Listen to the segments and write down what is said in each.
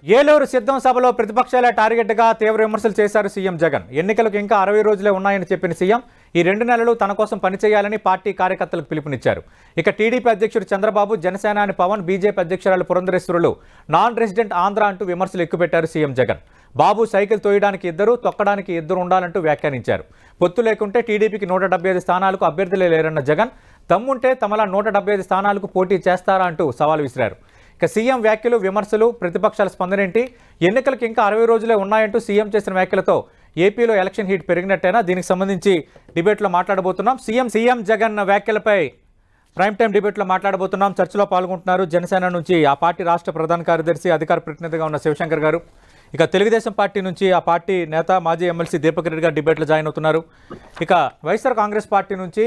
ఏలూరు సిద్ధం సభలో ప్రతిపక్షాల టార్గెట్గా తీవ్ర విమర్శలు చేశారు సీఎం జగన్. ఎన్నికలకు ఇంకా 60 రోజులే ఉన్నాయని చెప్పిన సీఎం ఈ 2 నెలలు తన కోసం పనిచేయాలని పార్టీ కార్యకర్తలకు పిలుపునిచ్చారు. ఇక టీడీపీ అధ్యక్షుడు చంద్రబాబు, జనసేనాని పవన్, బీజేపీ అధ్యక్షురాలు పురంధరేశ్వరులు నాన్ రెసిడెంట్ ఆంధ్ర అంటూ విమర్శలు ఎక్కుపెట్టారు సీఎం జగన్. బాబు సైకిల్ తోయడానికి 2, తొక్కడానికి 2 ఉండాలంటూ వ్యాఖ్యానించారు. పొత్తు లేకుంటే టీడీపీకి 175 స్థానాలకు అభ్యర్థులే లేరన్న జగన్ దమ్ముంటే తమలా 175 స్థానాలకు పోటీ చేస్తారా అంటూ సవాల్ విసిరారు. ఇక సీఎం వ్యాఖ్యలు, విమర్శలు, ప్రతిపక్షాల స్పందనేంటి? ఎన్నికలకు ఇంకా 60 రోజులే ఉన్నాయంటూ సీఎం చేసిన వ్యాఖ్యలతో ఏపీలో ఎలక్షన్ హీట్ పెరిగినట్టేనా? దీనికి సంబంధించి డిబేట్లో మాట్లాడబోతున్నాం. సీఎం జగన్ వ్యాఖ్యలపై ప్రైమ్ టైం డిబేట్లో మాట్లాడబోతున్నాం. చర్చలో పాల్గొంటున్నారు జనసేన నుంచి ఆ పార్టీ రాష్ట్ర ప్రధాన కార్యదర్శి, అధికార ప్రతినిధిగా ఉన్న శివశంకర్ గారు. ఇక తెలుగుదేశం పార్టీ నుంచి ఆ పార్టీ నేత, మాజీ ఎమ్మెల్సీ దీపక్ రెడ్డి గారు డిబేట్లో జాయిన్ అవుతున్నారు. ఇక వైఎస్ఆర్ కాంగ్రెస్ పార్టీ నుంచి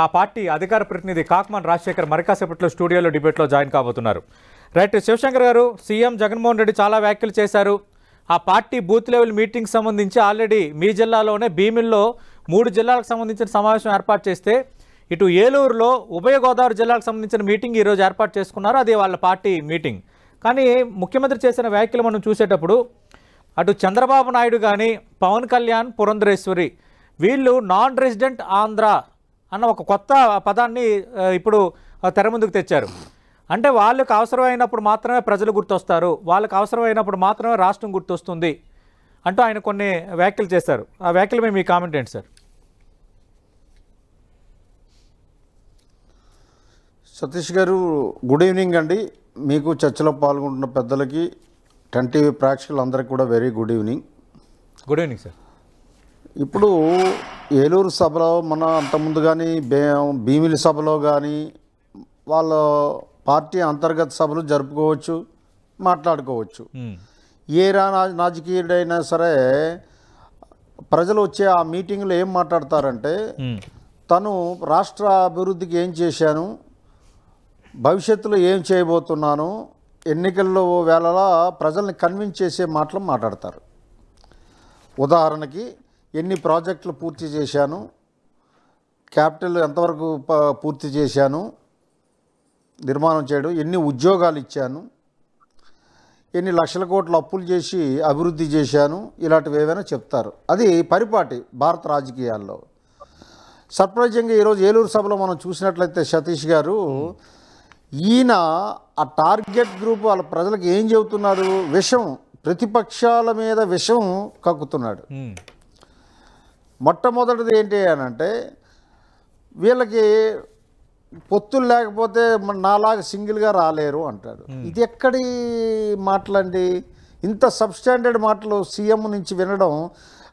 ఆ పార్టీ అధికార ప్రతినిధి కాకమాన్ రాజశేఖర్ మరికాసేపట్లో స్టూడియోలో డిబేట్లో జాయిన్ కాబోతున్నారు. రైట్, శివశంకర్ గారు, సీఎం జగన్మోహన్ రెడ్డి చాలా వ్యాఖ్యలు చేశారు. ఆ పార్టీ బూత్ లెవెల్ మీటింగ్ సంబంధించి ఆల్రెడీ మీ జిల్లాలోనే భీమిల్లో 3 జిల్లాలకు సంబంధించిన సమావేశం ఏర్పాటు చేస్తే, ఇటు ఏలూరులో ఉభయ గోదావరి జిల్లాకు సంబంధించిన మీటింగ్ ఈరోజు ఏర్పాటు చేసుకున్నారు. అది వాళ్ళ పార్టీ మీటింగ్. కానీ ముఖ్యమంత్రి చేసిన వ్యాఖ్యలు మనం చూసేటప్పుడు అటు చంద్రబాబు నాయుడు కానీ, పవన్ కళ్యాణ్, పురంధరేశ్వరి వీళ్ళు నాన్ రెసిడెంట్ ఆంధ్ర అన్న ఒక కొత్త పదాన్ని ఇప్పుడు తెర ముందుకు తెచ్చారు. అంటే వాళ్ళకి అవసరమైనప్పుడు మాత్రమే ప్రజలు గుర్తొస్తారు, వాళ్ళకి అవసరమైనప్పుడు మాత్రమే రాష్ట్రం గుర్తొస్తుంది అంటూ ఆయన కొన్ని వ్యాఖ్యలు చేశారు. ఆ వ్యాఖ్యల మీద మీ కామెంట్ ఏంటి సార్? సతీష్ గారు, గుడ్ ఈవినింగ్ అండి. మీకు చర్చలో పాల్గొంటున్న పెద్దలకి, 10 టీవీ ప్రేక్షకులందరికీ కూడా very good evening. Good evening sir. ఇప్పుడు ఏలూరు సభలో మన అంతకుముందు కానీ భీమిలి సభలో కానీ వాళ్ళ పార్టీ అంతర్గత సభలు జరుపుకోవచ్చు, మాట్లాడుకోవచ్చు. ఏ రాజకీయుడైనా సరే ప్రజలు వచ్చే ఆ మీటింగ్లో ఏం మాట్లాడతారంటే, తను రాష్ట్ర అభివృద్ధికి ఏం చేశాను, భవిష్యత్తులో ఏం చేయబోతున్నాను, ఎన్నికల్లో వేళలా ప్రజల్ని కన్విన్స్ చేసే మాటలు మాట్లాడతారు. ఉదాహరణకి, ఎన్ని ప్రాజెక్టులు పూర్తి చేశాను, క్యాపిటల్ ఎంతవరకు పూర్తి చేశాను నిర్మాణం చేయడం, ఎన్ని ఉద్యోగాలు ఇచ్చాను, ఎన్ని లక్షల కోట్ల అప్పులు చేసి అభివృద్ధి చేశాను, ఇలాంటివి ఏవైనా చెప్తారు. అది పరిపాటి భారత రాజకీయాల్లో. సర్ప్రైజింగ్గా ఈరోజు ఏలూరు సభలో మనం చూసినట్లయితే సతీష్ గారు, ఈయన ఆ టార్గెట్ గ్రూప్ వాళ్ళ ప్రజలకు ఏం చెబుతున్నారు, విషం, ప్రతిపక్షాల మీద విషం కక్కుతున్నాడు. మొట్టమొదటిది ఏంటి అని అంటే, వీళ్ళకి పొత్తులు లేకపోతే నాలాగా సింగిల్గా రాలేరు అంటాడు. ఇది ఎక్కడి మాటలండి? ఇంత సబ్స్టాండర్డ్ మాటలు సీఎం నుంచి వినడం,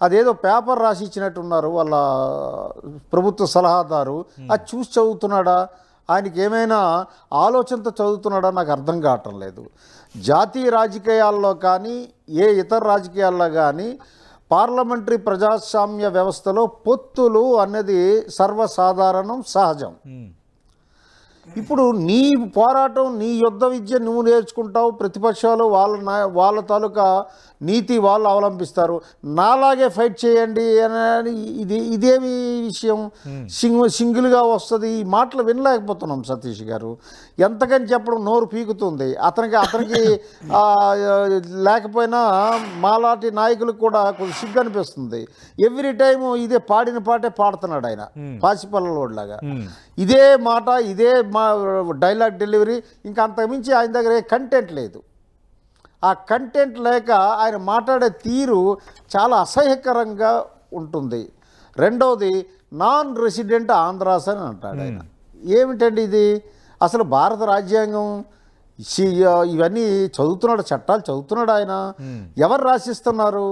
అదేదో పేపర్ రాసి ఇచ్చినట్టున్నారు వాళ్ళ ప్రభుత్వ సలహాదారు. అది చూసి చదువుతున్నాడా, ఆయనకి ఏమైనా ఆలోచనతో చదువుతున్నాడా నాకు అర్థం కావటం లేదు. జాతీయ రాజకీయాల్లో కానీ ఏ ఇతర రాజకీయాల్లో కానీ పార్లమెంటరీ ప్రజాస్వామ్య వ్యవస్థలో పొత్తులు అనేది సర్వసాధారణం, సహజం. ఇప్పుడు నీ పోరాటం, నీ యుద్ధ విద్య నువ్వు నేర్చుకుంటావు, ప్రతిపక్షాలు వాళ్ళ తాలూకా నీతి వాళ్ళు అవలంబిస్తారు. నాలాగే ఫైట్ చేయండి అని ఇదేమి విషయం? సింగిల్గా వస్తుంది. ఈ మాటలు వినలేకపోతున్నాం సతీష్ గారు. ఎంతకని చెప్పడం నోరు పీకుతుంది. అతనికి లేకపోయినా మాలాంటి నాయకులకు కూడా కొంచెం సిగ్గు అనిపిస్తుంది. ఎవ్రీ టైము ఇదే పాడిన పాటే పాడుతున్నాడు ఆయన, పాసిపల్లలోడ్లాగా. ఇదే మాట, ఇదే డైలాగ్ డెలివరీ. ఇంకా అంతకుమించి ఆయన దగ్గర ఏ కంటెంట్ లేదు. ఆ కంటెంట్ లేక ఆయన మాట్లాడే తీరు చాలా అసహ్యకరంగా ఉంటుంది. రెండవది, నాన్ రెసిడెంట్ ఆంధ్రాస్ అని అంటాడు ఆయన. ఏమిటండి ఇది? అసలు భారత రాజ్యాంగం ఇవన్నీ చదువుతున్నాడు, చట్టాలు చదువుతున్నాడు ఆయన. ఎవరు రాసిస్తున్నారు?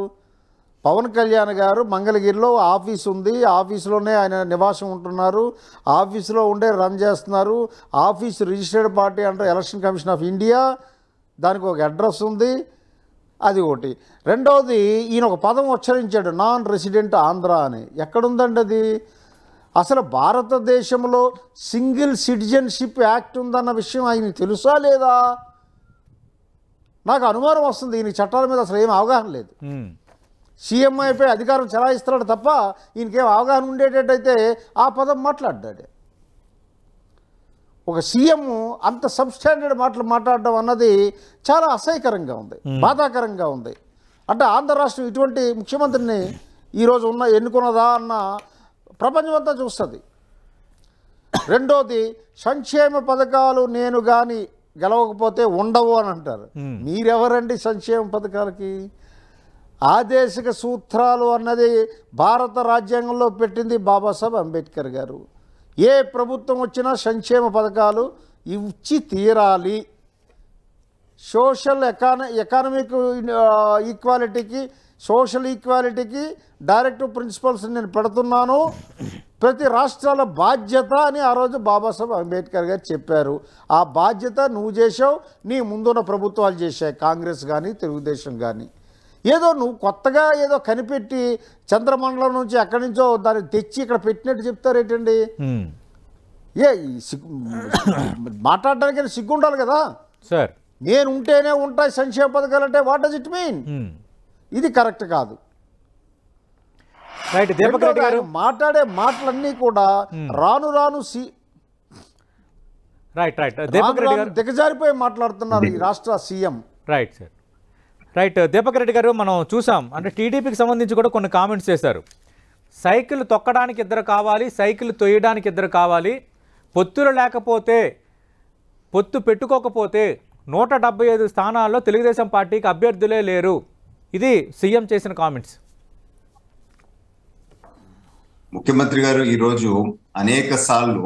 పవన్ కళ్యాణ్ గారు మంగళగిరిలో ఆఫీస్ ఉంది, ఆఫీసులోనే ఆయన నివాసం ఉంటున్నారు, ఆఫీసులో ఉండే రన్ చేస్తున్నారు. ఆఫీస్ రిజిస్టర్డ్ పార్టీ అంటే ఎలక్షన్ కమిషన్ ఆఫ్ ఇండియా, దానికి ఒక అడ్రస్ ఉంది. అది ఒకటి. రెండవది, ఈయన ఒక పదం ఉచ్చరించాడు, నాన్ రెసిడెంట్ ఆంధ్ర అని. ఎక్కడుందండి అది? అసలు భారతదేశంలో సింగిల్ సిటిజన్షిప్ యాక్ట్ ఉందన్న విషయం ఆయనకి తెలుసా లేదా? నాకు అనుమానం వస్తుంది. ఈయన చట్టాల మీద అసలు ఏం అవగాహన లేదు. సీఎం అయిపోయి అధికారం చెలాయిస్తున్నాడు తప్ప ఈయనకేం అవగాహన ఉండేటట్టయితే ఆ పదం మాట్లాడ్డాడు. ఒక సీఎం అంత సబ్స్టాండర్డ్ మాటలు మాట్లాడడం అన్నది చాలా అసహ్యకరంగా ఉంది, బాధాకరంగా ఉంది. అంటే ఆంధ్ర రాష్ట్రం ఇటువంటి ముఖ్యమంత్రిని ఈరోజు ఎన్నుకున్నదా అన్న ప్రపంచం అంతా చూస్తుంది. రెండోది, సంక్షేమ పథకాలు నేను కానీ గెలవకపోతే ఉండవు అని అంటారు. మీరెవరండి సంక్షేమ పథకాలకి? ఆదేశిక సూత్రాలు అన్నది భారత రాజ్యాంగంలో పెట్టింది బాబాసాహెబ్ అంబేద్కర్ గారు. ఏ ప్రభుత్వం వచ్చినా సంక్షేమ పథకాలు ఇచ్చి తీరాలి. సోషల్ ఎకానమిక్ ఈక్వాలిటీకి, సోషల్ ఈక్వాలిటీకి డైరెక్టివ్ ప్రిన్సిపల్స్ నేను పెడుతున్నాను. ప్రతి రాష్ట్రాల బాధ్యత అని ఆ రోజు బాబాసాహెబ్ అంబేద్కర్ గారు చెప్పారు. ఆ బాధ్యత నువ్వు చేసావు, నీ ముందున్న ప్రభుత్వాలు చేశాయి, కాంగ్రెస్ కానీ తెలుగుదేశం కానీ. ఏదో నువ్వు కొత్తగా ఏదో కనిపెట్టి చంద్రమండలం నుంచి ఎక్కడి నుంచో దాన్ని తెచ్చి ఇక్కడ పెట్టినట్టు చెప్తారేటండి? మాట్లాడడానికి సిగ్గు ఉండాలి కదా సార్. నేను ఉంటేనే ఉంటాయి సంక్షేమ పథకాలు అంటే వాట్ డస్ ఇట్ మీన్? ఇది కరెక్ట్ కాదు. మాట్లాడే మాటలన్నీ కూడా రాను రాను దిగజారిపోయి మాట్లాడుతున్నారు ఈ రాష్ట్ర CM. Right sir, right. Deepak Reddy గారు, మనం చూసాం అంటే టీడీపీకి సంబంధించి కూడా కొన్ని కామెంట్స్ చేశారు. సైకిల్ తొక్కడానికి ఇద్దరు కావాలి, సైకిల్ తొయ్యడానికి ఇద్దరు కావాలి, పొత్తులు లేకపోతే, పొత్తు పెట్టుకోకపోతే 175 స్థానాల్లో తెలుగుదేశం పార్టీకి అభ్యర్థులే లేరు. ఇది సీఎం చేసిన కామెంట్స్. ముఖ్యమంత్రి గారు ఈరోజు అనేక సార్లు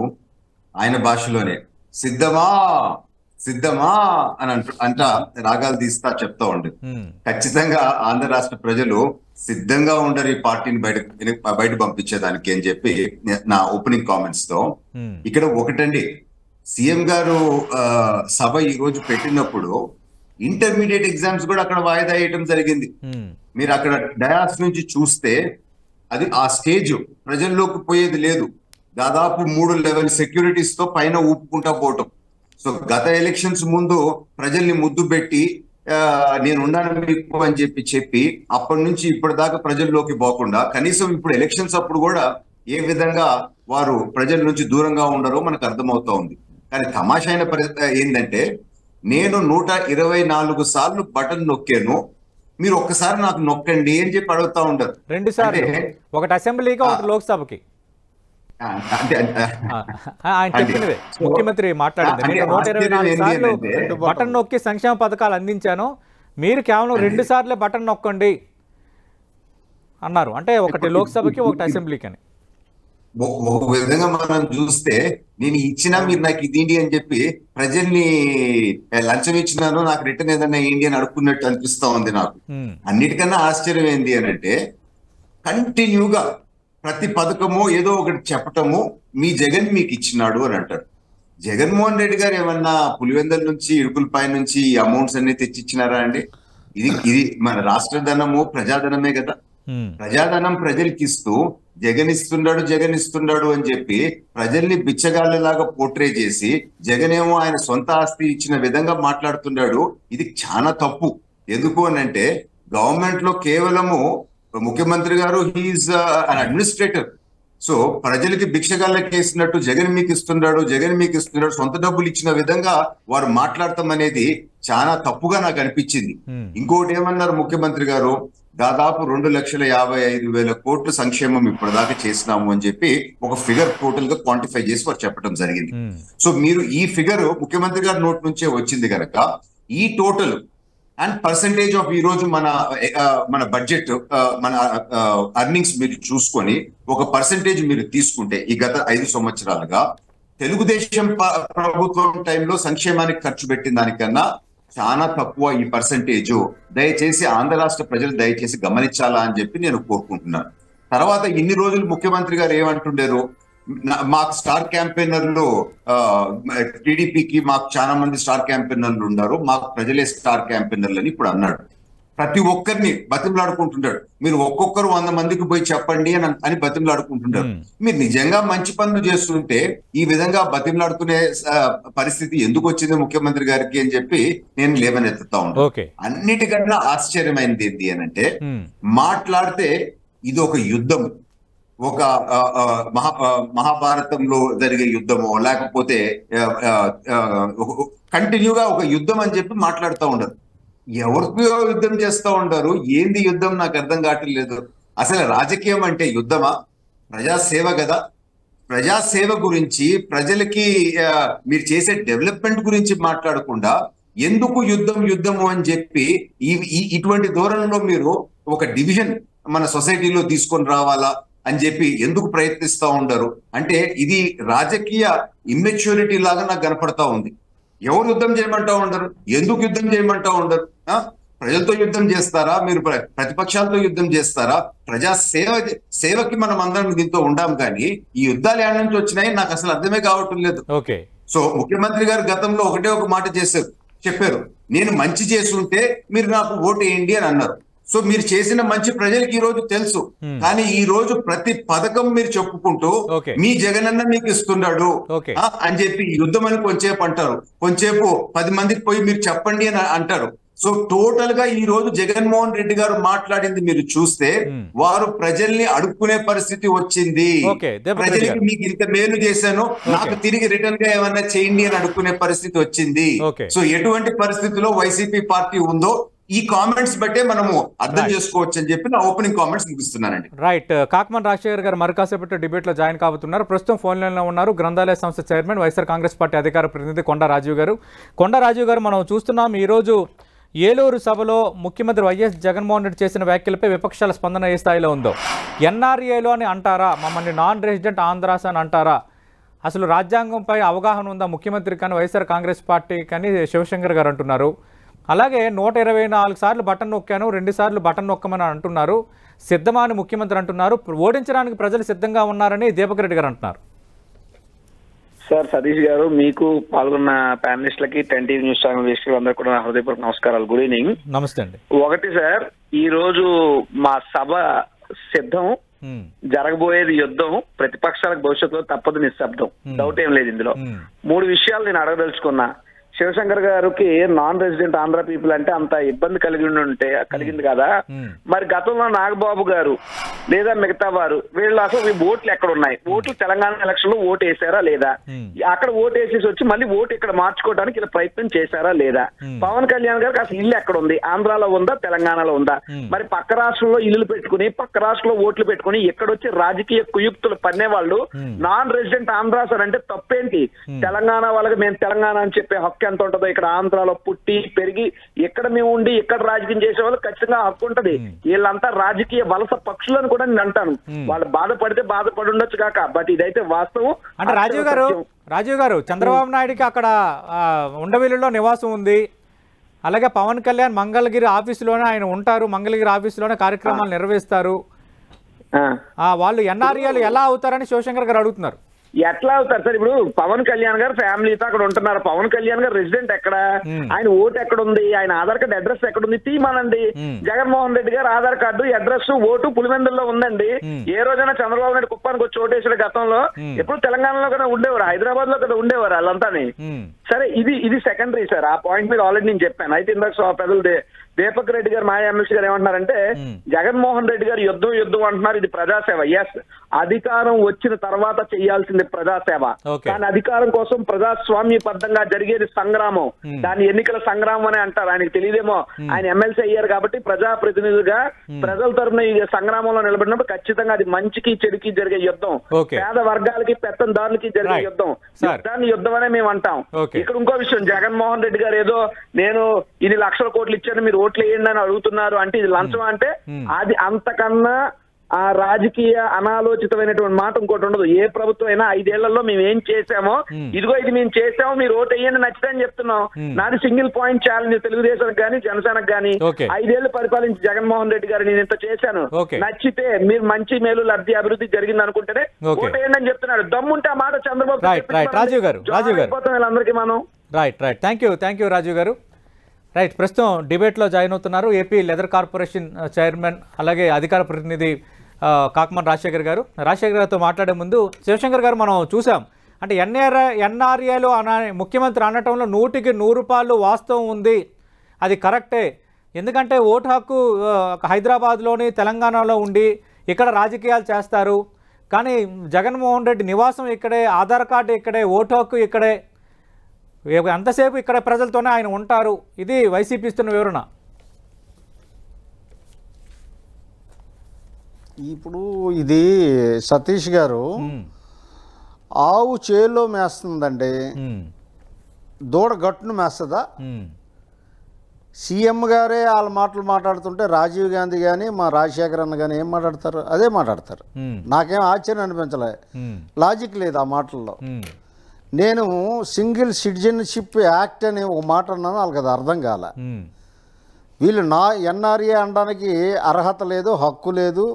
ఆయన భాషలోనే సిద్ధమా సిద్ధమా అని అంట రాగాలు తీస్తా చెప్తా ఉండే. ఖచ్చితంగా ఆంధ్ర రాష్ట్ర ప్రజలు సిద్ధంగా ఉండరు ఈ పార్టీని బయట పంపించేదానికి అని చెప్పి నా ఓపెనింగ్ కామెంట్స్ తో. ఇక్కడ ఒకటండి, సీఎం గారు సభ ఈ రోజు పెట్టినప్పుడు ఇంటర్మీడియట్ ఎగ్జామ్స్ కూడా అక్కడ వాయిదా వేయటం జరిగింది. మీరు అక్కడ డయాస్ నుంచి చూస్తే అది ఆ స్టేజ్ ప్రజల్లోకి పోయేది లేదు. దాదాపు 3 లెవెల్ సెక్యూరిటీస్ తో పైన ఊపుకుంటా పోవటం. సో గత ఎలక్షన్స్ ముందు ప్రజల్ని ముద్దు పెట్టి నేను ఉన్నాను మీకు అని చెప్పి అప్పటి నుంచి ఇప్పటిదాకా ప్రజల్లోకి పోకుండా కనీసం ఇప్పుడు ఎలక్షన్స్ అప్పుడు కూడా ఏ విధంగా వారు ప్రజల నుంచి దూరంగా ఉండరో మనకు అర్థమవుతా ఉంది. కానీ తమాషా అయిన ఏంటంటే, నేను 124 సార్లు బటన్ నొక్కాను, మీరు ఒక్కసారి నాకు నొక్కండి అని చెప్పి అడుగుతా ఉంటారు. 2 సార్లు, ఒకటి అసెంబ్లీకి, ఒకటి లోక్సభకి. ఆయన చెప్పినదే ముఖ్యమంత్రి మాట్లాడింది. నేను 124 సార్లు బటన్ నొక్కి సంక్షేమ పథకాలు అందించాను, మీరు కేవలం 2 సార్లే బటన్ నొక్కండి అన్నారు. అంటే ఒకటి లోక్సభకి, ఒకటి అసెంబ్లీకి అని. ఒక విధంగా మనం చూస్తే నేను ఇచ్చినా మీరు నాకు ఇది అని చెప్పి ప్రజల్ని లంచం ఇచ్చినాను, నాకు రిటర్న్ ఏదన్నా ఏంటి అని అడుక్కున్నట్టు అనిపిస్తా ఉంది నాకు. అన్నిటికన్నా ఆశ్చర్యం ఏంటి అని అంటే, కంటిన్యూగా ప్రతి పథకము ఏదో ఒకటి చెప్పటము, మీ జగన్ మీకు ఇచ్చినాడు అని అంటారు. జగన్మోహన్ రెడ్డి గారు ఏమన్నా పులివెందల నుంచి, ఇడుకులపై నుంచి ఈ అమౌంట్స్ అన్ని తెచ్చిచ్చినారా అండి? ఇది మన రాష్ట్ర ధనము ప్రజాధనమే కదా. ప్రజాధనం ప్రజలకి ఇస్తూ జగన్ ఇస్తున్నాడు అని చెప్పి ప్రజల్ని బిచ్చగాళ్ళలాగా పోర్ట్రే చేసి జగన్ ఏమో ఆయన సొంత ఆస్తి ఇచ్చిన విధంగా మాట్లాడుతున్నాడు. ఇది చాలా తప్పు. ఎందుకు అని అంటే, గవర్నమెంట్ లో కేవలము ముఖ్యమంత్రి గారు హీఈస్ అన్ అడ్మినిస్ట్రేటర్. సో ప్రజలకి భిక్షగాళ్ళకి వేసినట్టు జగన్ మీకు ఇస్తున్నాడు సొంత డబ్బులు ఇచ్చిన విధంగా వారు మాట్లాడటం అనేది చాలా తప్పుగా నాకు అనిపించింది. ఇంకోటి ఏమన్నారు ముఖ్యమంత్రి గారు, దాదాపు 2,55,000 కోట్లు సంక్షేమం ఇప్పటిదాకా చేసినాము అని చెప్పి ఒక ఫిగర్ టోటల్ గా క్వాంటిఫై చేసి వారు చెప్పడం జరిగింది. సో మీరు ఈ ఫిగర్ ముఖ్యమంత్రి గారి నోట్ నుంచే వచ్చింది కనుక ఈ టోటల్ అండ్ పర్సంటేజ్ ఆఫ్ ఈ రోజు మన బడ్జెట్, మన అర్నింగ్స్ మీరు చూసుకొని ఒక పర్సంటేజ్ మీరు తీసుకుంటే, ఈ గత 5 సంవత్సరాలుగా తెలుగుదేశం ప్రభుత్వం టైంలో సంక్షేమానికి ఖర్చు పెట్టిన దానికన్నా చాలా తక్కువ ఈ పర్సంటేజ్. దయచేసి ఆంధ్ర రాష్ట్ర ప్రజలు దయచేసి గమనించాలా అని చెప్పి నేను కోరుకుంటున్నాను. తర్వాత ఇన్ని రోజులు ముఖ్యమంత్రి గారు ఏమంటుండారు, మాకు స్టార్ క్యాంపెయినర్లు టీడీపీకి మాకు చాలా మంది స్టార్ క్యాంపెయినర్లు ఉన్నారు, మాకు ప్రజలే స్టార్ క్యాంపెయినర్లు అని ఇప్పుడు అన్నాడు. ప్రతి ఒక్కరిని బతిమలాడుకుంటున్నాడు. మీరు ఒక్కొక్కరు 100 మందికి పోయి చెప్పండి అని బతిమలాడుకుంటున్నారు. మీరు నిజంగా మంచి పనులు చేస్తుంటే ఈ విధంగా బతిమలాడుకునే పరిస్థితి ఎందుకు వచ్చింది ముఖ్యమంత్రి గారికి అని చెప్పి నేను లేవనెత్తుతా ఉన్నాను. అన్నిటికన్నా ఆశ్చర్యమైనది ఏంటి అని అంటే, మాట్లాడితే ఇది ఒక యుద్ధం, ఒక మహాభారతంలో జరిగే యుద్ధమో లేకపోతే కంటిన్యూగా ఒక యుద్ధం అని చెప్పి మాట్లాడుతూ ఉండరు. ఎవరికో యుద్ధం చేస్తూ ఉంటారు. ఏంది యుద్ధం నాకు అర్థం కావట్లేదు. అసలు రాజకీయం అంటే యుద్ధమా? ప్రజాసేవ కదా. ప్రజాసేవ గురించి, ప్రజలకి మీరు చేసే డెవలప్మెంట్ గురించి మాట్లాడకుండా ఎందుకు యుద్ధము అని చెప్పి ఇటువంటి ధోరణిలో మీరు ఒక డివిజన్ మన సొసైటీలో తీసుకొని రావాలా అని చెప్పి ఎందుకు ప్రయత్నిస్తూ ఉండరు అంటే ఇది రాజకీయ ఇమ్మెచ్యూరిటీ లాగా నాకు కనపడతా ఉంది. ఎవరు యుద్ధం చేయమంటా ఉండరు? ఎందుకు యుద్ధం చేయమంటా ఉండరు? ప్రజలతో యుద్ధం చేస్తారా? మీరు ప్రతిపక్షాలతో యుద్ధం చేస్తారా? సేవకి మనం అందరం దీంతో ఉండాం. కానీ ఈ యుద్ధాలు ఏడ నుంచి వచ్చినాయి నాకు అసలు అర్థమే కావటం లేదు. సో ముఖ్యమంత్రి గారు గతంలో ఒకటే ఒక మాట చెప్పారు, నేను మంచి చేస్తుంటే మీరు నాకు ఓటు వేయండి అని అన్నారు. సో మీరు చేసిన మంచి ప్రజలకి ఈ రోజు తెలుసు. కానీ ఈ రోజు ప్రతి పథకం మీరు చెప్పుకుంటూ మీ జగనన్న మీకు ఇస్తున్నాడు అని చెప్పి యుద్ధం అని కొంచెంసేపు అంటారు, కొంచెంసేపు 10 మందికి పోయి మీరు చెప్పండి అని అంటారు. సో టోటల్ గా ఈ రోజు జగన్మోహన్ రెడ్డి గారు మాట్లాడింది మీరు చూస్తే వారు ప్రజల్ని అడుక్కునే పరిస్థితి వచ్చింది. ప్రజలకి మీకు ఇంత మేలు చేశాను, నాకు తిరిగి రిటర్న్ గా ఏమన్నా చేయండి అని అడుక్కునే పరిస్థితి వచ్చింది. సో ఎటువంటి పరిస్థితిలో వైసీపీ పార్టీ ఉందో ఈ కామెంట్స్ బట్టే మనము అర్థం చేసుకోవచ్చు అని చెప్పి నా opening comments ముగిస్తున్నానండి. Right. Kakumanu Rajasekhar గారు మరికాసేపటి డిబేట్ లో జాయిన్ కాబోతున్నారు. ప్రస్తుతం ఫోన్ లైన్ లో ఉన్నారు గ్రంథాలయ సంస్థ చైర్మన్ వైఎస్ఆర్ కాంగ్రెస్ పార్టీ అధికార ప్రతినిధి కొండా రాజీవ్ గారు. కొండా రాజీవ్ గారు, మనం చూస్తున్నాం ఈ రోజు ఏలూరు సభలో ముఖ్యమంత్రి వైఎస్ జగన్మోహన్ రెడ్డి చేసిన వ్యాఖ్యలపై విపక్షాల స్పందన ఏ స్థాయిలో ఉందో. ఎన్ఆర్ఏలో అని అంటారా, మమ్మల్ని నాన్ రెసిడెంట్ ఆంధ్రాస్ అని అంటారా, అసలు రాజ్యాంగంపై అవగాహన ఉందా ముఖ్యమంత్రి కానీ వైఎస్ఆర్ కాంగ్రెస్ పార్టీ కానీ శివశంకర్ గారు అంటున్నారు. అలాగే 124 సార్లు బటన్ నొక్కాను, 2 సార్లు బటన్ నొక్కమని అంటున్నారు. సిద్ధమా అని ముఖ్యమంత్రి అంటున్నారు. ఓడించడానికి ప్రజలు సిద్ధంగా ఉన్నారని దీపక్ రెడ్డి గారు అంటున్నారు. సార్ సతీష్ గారు, మీకు పాల్గొన్న ప్యానలిస్టులకి 10 టీవీ న్యూస్ ఛానల్ వీక్షకులు అందరూ కూడా హృదయపూర్వక నమస్కారాలు. Good evening. నమస్తే అండి. ఒకటి సార్, ఈ రోజు మా సభ సిద్ధం, జరగబోయేది యుద్ధం, ప్రతిపక్షాలకు భవిష్యత్తులో తప్పదు నిశ్శబ్దం, డౌట్ ఏం లేదు ఇందులో. 3 విషయాలు నేను అడగదలుచుకున్నా. శివశంకర్ గారికి నాన్ రెసిడెంట్ ఆంధ్ర పీపుల్ అంటే అంత ఇబ్బంది కలిగింది కదా, మరి గతంలో నాగబాబు గారు లేదా మిగతా వారు వీళ్ళు అసలు ఓట్లు ఎక్కడ ఉన్నాయి? ఓట్లు తెలంగాణ ఎలక్షన్ లో ఓటు వేసారా లేదా? అక్కడ ఓటు వేసేసి వచ్చి మళ్ళీ ఓటు ఇక్కడ మార్చుకోవడానికి ఇలా ప్రయత్నం చేశారా లేదా? పవన్ కళ్యాణ్ గారికి అసలు ఇల్లు ఎక్కడ ఉంది? ఆంధ్రాలో ఉందా, తెలంగాణలో ఉందా? మరి పక్క రాష్ట్రంలో ఇల్లు పెట్టుకుని పక్క రాష్ట్రంలో ఓట్లు పెట్టుకుని ఎక్కడొచ్చి రాజకీయ కుయుక్తులు పన్నే వాళ్ళు నాన్ రెసిడెంట్ ఆంధ్రాస్ అని అంటే తప్పేంటి? తెలంగాణ వాళ్ళకి మేము తెలంగాణ అని చెప్పే హక్కు ఎంత ఉంటుందో, ఇక్కడ ఆంధ్రాలో పుట్టి పెరిగి ఎక్కడ మేము ఉండి ఇక్కడ రాజకీయం చేసే వాళ్ళు ఖచ్చితంగా హక్కు ఉంటది. వీళ్ళంతా రాజకీయ వలస పక్షులను కూడా నేను అంటాను. వాళ్ళు బాధపడితే బాధపడి ఉండొచ్చు కాక, బట్ ఇదైతే వాస్తవం. అంటే రాజీవ్ గారు చంద్రబాబు నాయుడికి అక్కడ ఉండవెల్లిలో నివాసం ఉంది. అలాగే పవన్ కళ్యాణ్ మంగళగిరి ఆఫీసులోనే ఆయన ఉంటారు, మంగళగిరి ఆఫీసులోనే కార్యక్రమాలు నిర్వహిస్తారు. వాళ్ళు ఎన్ఆర్ఏలు ఎలా అవుతారని శివశంకర్ గారు అడుగుతున్నారు. ఎట్లా అవుతారు సార్? ఇప్పుడు పవన్ కళ్యాణ్ గారు ఫ్యామిలీతో అక్కడ ఉంటున్నారు. పవన్ కళ్యాణ్ గారు రెసిడెంట్ ఎక్కడ? ఆయన ఓటు ఎక్కడ ఉంది? ఆయన ఆధార్ కార్డు అడ్రస్ ఎక్కడ ఉంది? తీయమనండి. జగన్మోహన్ రెడ్డి గారు ఆధార్ కార్డు అడ్రస్ ఓటు పులివెందుల్లో ఉందండి. ఏ రోజైనా చంద్రబాబు నాయుడు కుప్పానికి వచ్చి ఓటేసాడు గతంలో? ఎప్పుడు తెలంగాణలో కదా ఉండేవారు, హైదరాబాద్ లో కదా ఉండేవారు వాళ్ళంతాని. సరే, ఇది సెకండరీ సార్. ఆ పాయింట్ మీద ఆల్రెడీ నేను చెప్పాను. అయితే ఇందాక పెద్దలు దీపక్ రెడ్డి గారు, మాజీ ఎమ్మెల్సీ గారు ఏమంటున్నారంటే జగన్మోహన్ రెడ్డి గారు యుద్ధం అంటున్నారు. ఇది ప్రజాసేవ. ఎస్, అధికారం వచ్చిన తర్వాత చేయాల్సింది ప్రజాసేవ. కానీ అధికారం కోసం ప్రజాస్వామ్యబద్ధంగా జరిగేది సంగ్రామం. దాన్ని ఎన్నికల సంగ్రామం అని అంటారు. ఆయనకు తెలియదేమో, ఆయన ఎమ్మెల్సీ అయ్యారు కాబట్టి ప్రజాప్రతినిధులుగా ప్రజల తరఫున ఈ సంగ్రామంలో నిలబడినప్పుడు ఖచ్చితంగా అది మంచికి చెడుకి జరిగే యుద్ధం, పేద వర్గాలకి పెత్తందారులకి జరిగే యుద్ధం. యుద్ధాన్ని యుద్ధం అనే మేము అంటాం. ఇక్కడ ఇంకో విషయం, జగన్మోహన్ రెడ్డి గారు ఏదో నేను ఇన్ని లక్షల కోట్లు ఇచ్చాను మీరు ఓట్లు వేయండి అని అడుగుతున్నారు అంటే ఇది లంచం అంటే అది అంతకన్నా ఆ రాజకీయ అనాలోచితమైనటువంటి మాట ఇంకోటి ఉండదు. ఏ ప్రభుత్వం అయినా 5 ఏళ్లలో మేము ఏం చేసామో, ఇదిగో ఇది మేము చేసామో మీరు ఓటు వేయండి నచ్చితే అని చెప్తున్నాం. నాది సింగిల్ పాయింట్ ఛాలెంజ్ తెలుగుదేశానికి కానీ జనసేనకు కానీ. 5 ఏళ్లు పరిపాలించి జగన్మోహన్ రెడ్డి గారు నేను ఇంత చేశాను, నచ్చితే మీరు మంచి మేలు లబ్ధి అభివృద్ధి జరిగింది అనుకుంటేనే ఓటు వేయండి అని చెప్తున్నాడు. దమ్ముంటే ఆ మాట చంద్రబాబు వీళ్ళందరికీ మనం. రైట్. థ్యాంక్ యూ రాజీవ్ గారు. రైట్. ప్రస్తుతం డిబేట్లో జాయిన్ అవుతున్నారు ఏపీ లెదర్ కార్పొరేషన్ చైర్మన్ అలాగే అధికార ప్రతినిధి కాకమన్ రాజశేఖర్ గారు. రాజశేఖర్ గారితో మాట్లాడే ముందు శివశంకర్ గారు, మనం చూసాం అంటే ఎన్ఆర్ఏలు ముఖ్యమంత్రి అనటంలో 100కి 100 వాస్తవం ఉంది. అది కరెక్టే. ఎందుకంటే ఓటు హక్కు హైదరాబాద్లోని తెలంగాణలో ఉండి ఇక్కడ రాజకీయాలు చేస్తారు. కానీ జగన్మోహన్ రెడ్డి నివాసం ఇక్కడే, ఆధార్ కార్డు ఇక్కడే, ఓటు హక్కు ఇక్కడే, ఎంతసేపు ఇక్కడ ప్రజలతోనే ఆయన ఉంటారు. ఇది వైసీపీ ఇస్తున్న వివరణ. ఇప్పుడు ఇది సతీష్ గారు, ఆవు చేలో మేస్తుందండి, దూడ గట్టును మేస్తుందా? సీఎం గారే వాళ్ళ మాటలు మాట్లాడుతుంటే రాజీవ్ గాంధీ కానీ మా రాజశేఖర్ అన్న కానీ ఏం మాట్లాడతారు? అదే మాట్లాడతారు. నాకేం ఆశ్చర్యం అనిపించలే, లాజిక్ లేదు ఆ మాటల్లో. నేను సింగిల్ సిటిజన్షిప్ యాక్ట్ అని ఒక మాట అన్నాను, వాళ్ళకి అది అర్థం కాల. వీళ్ళు ఎన్ఆర్ఏ అనడానికి అర్హత లేదు, హక్కు లేదు,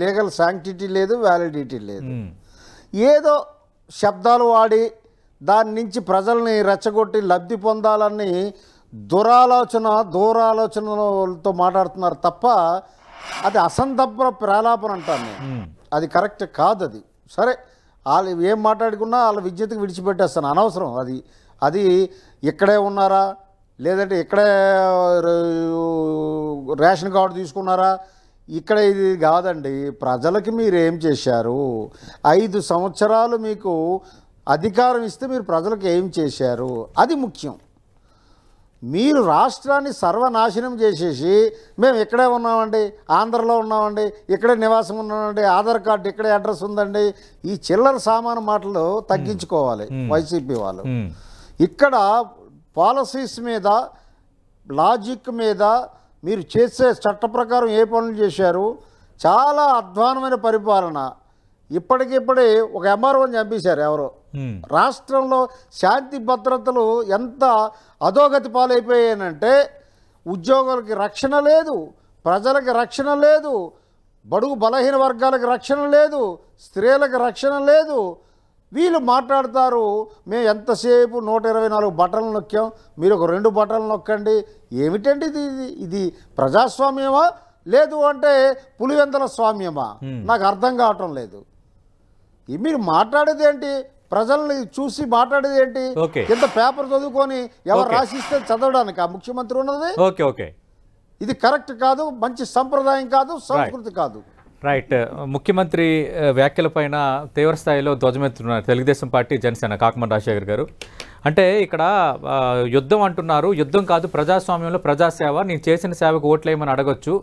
లీగల్ శాంక్టిటీ లేదు, వ్యాలిడిటీ లేదు. ఏదో శబ్దాలు వాడి దాని నుంచి ప్రజల్ని రెచ్చగొట్టి లబ్ధి పొందాలని దూరాలోచనలతో మాట్లాడుతున్నారు తప్ప అది అసందర్భ ప్రలాపన అంటాను నేను. అది కరెక్ట్ కాదు. అది సరే, వాళ్ళు ఏం మాట్లాడుకున్నా వాళ్ళ విద్యుత్కి విడిచిపెట్టేస్తాను, అనవసరం. అది ఇక్కడే ఉన్నారా, లేదంటే ఇక్కడే రేషన్ కార్డు తీసుకున్నారా, ఇక్కడ ఇది కాదండి. ప్రజలకి మీరు ఏం చేశారు? 5 సంవత్సరాలు మీకు అధికారం ఇస్తే మీరు ప్రజలకు ఏం చేశారు? అది ముఖ్యం. మీరు రాష్ట్రాన్ని సర్వనాశనం చేసేసి మేము ఇక్కడే ఉన్నామండి, ఆంధ్రలో ఉన్నామండి, ఇక్కడే నివాసం ఉన్నామండి, ఆధార్ కార్డు ఇక్కడే అడ్రస్ ఉందండి, ఈ చిల్లర సామాను మాటలు తగ్గించుకోవాలి వైసీపీ వాళ్ళు. ఇక్కడ పాలసీస్ మీద, లాజిక్ మీద మీరు చేసే చట్ట ప్రకారం ఏ పనులు చేశారు? చాలా అధ్వానమైన పరిపాలన. ఇప్పటికిప్పుడే ఒక ఎంఆర్ఓని చంపేశారు ఎవరో. రాష్ట్రంలో శాంతి భద్రతలు ఎంత అధోగతి పాలైపోయానంటే ఉద్యోగులకి రక్షణ లేదు, ప్రజలకి రక్షణ లేదు, బడుగు బలహీన వర్గాలకు రక్షణ లేదు, స్త్రీలకు రక్షణ లేదు. వీళ్ళు మాట్లాడతారు మేము ఎంతసేపు 124 బటన్లు నొక్కాం, మీరు ఒక 2 బటన్లు నొక్కండి. ఏమిటండి ఇది ప్రజాస్వామ్యమా లేదు అంటే పులివెందల స్వామ్యమా? నాకు అర్థం కావటం లేదు. మీరు మాట్లాడేది ఏంటి? ప్రజల్ని చూసి మాట్లాడేది ఏంటి? కింద పేపర్ చదువుకొని ఎవరు రాసిస్తే చదవడానికి ఆ ముఖ్యమంత్రి ఉన్నది. ఇది కరెక్ట్ కాదు, మంచి సంప్రదాయం కాదు, సంస్కృతి కాదు. రైట్. ముఖ్యమంత్రి వ్యాఖ్యలపైన తీవ్రస్థాయిలో ధ్వజమెత్తున్నారు తెలుగుదేశం పార్టీ, జనసేన, కాకమన్ రాజశేఖర్ గారు. అంటే ఇక్కడ యుద్ధం అంటున్నారు. యుద్ధం కాదు, ప్రజాస్వామ్యంలో ప్రజాసేవ. నేను చేసిన సేవకు ఓట్లేయమని అడగొచ్చు,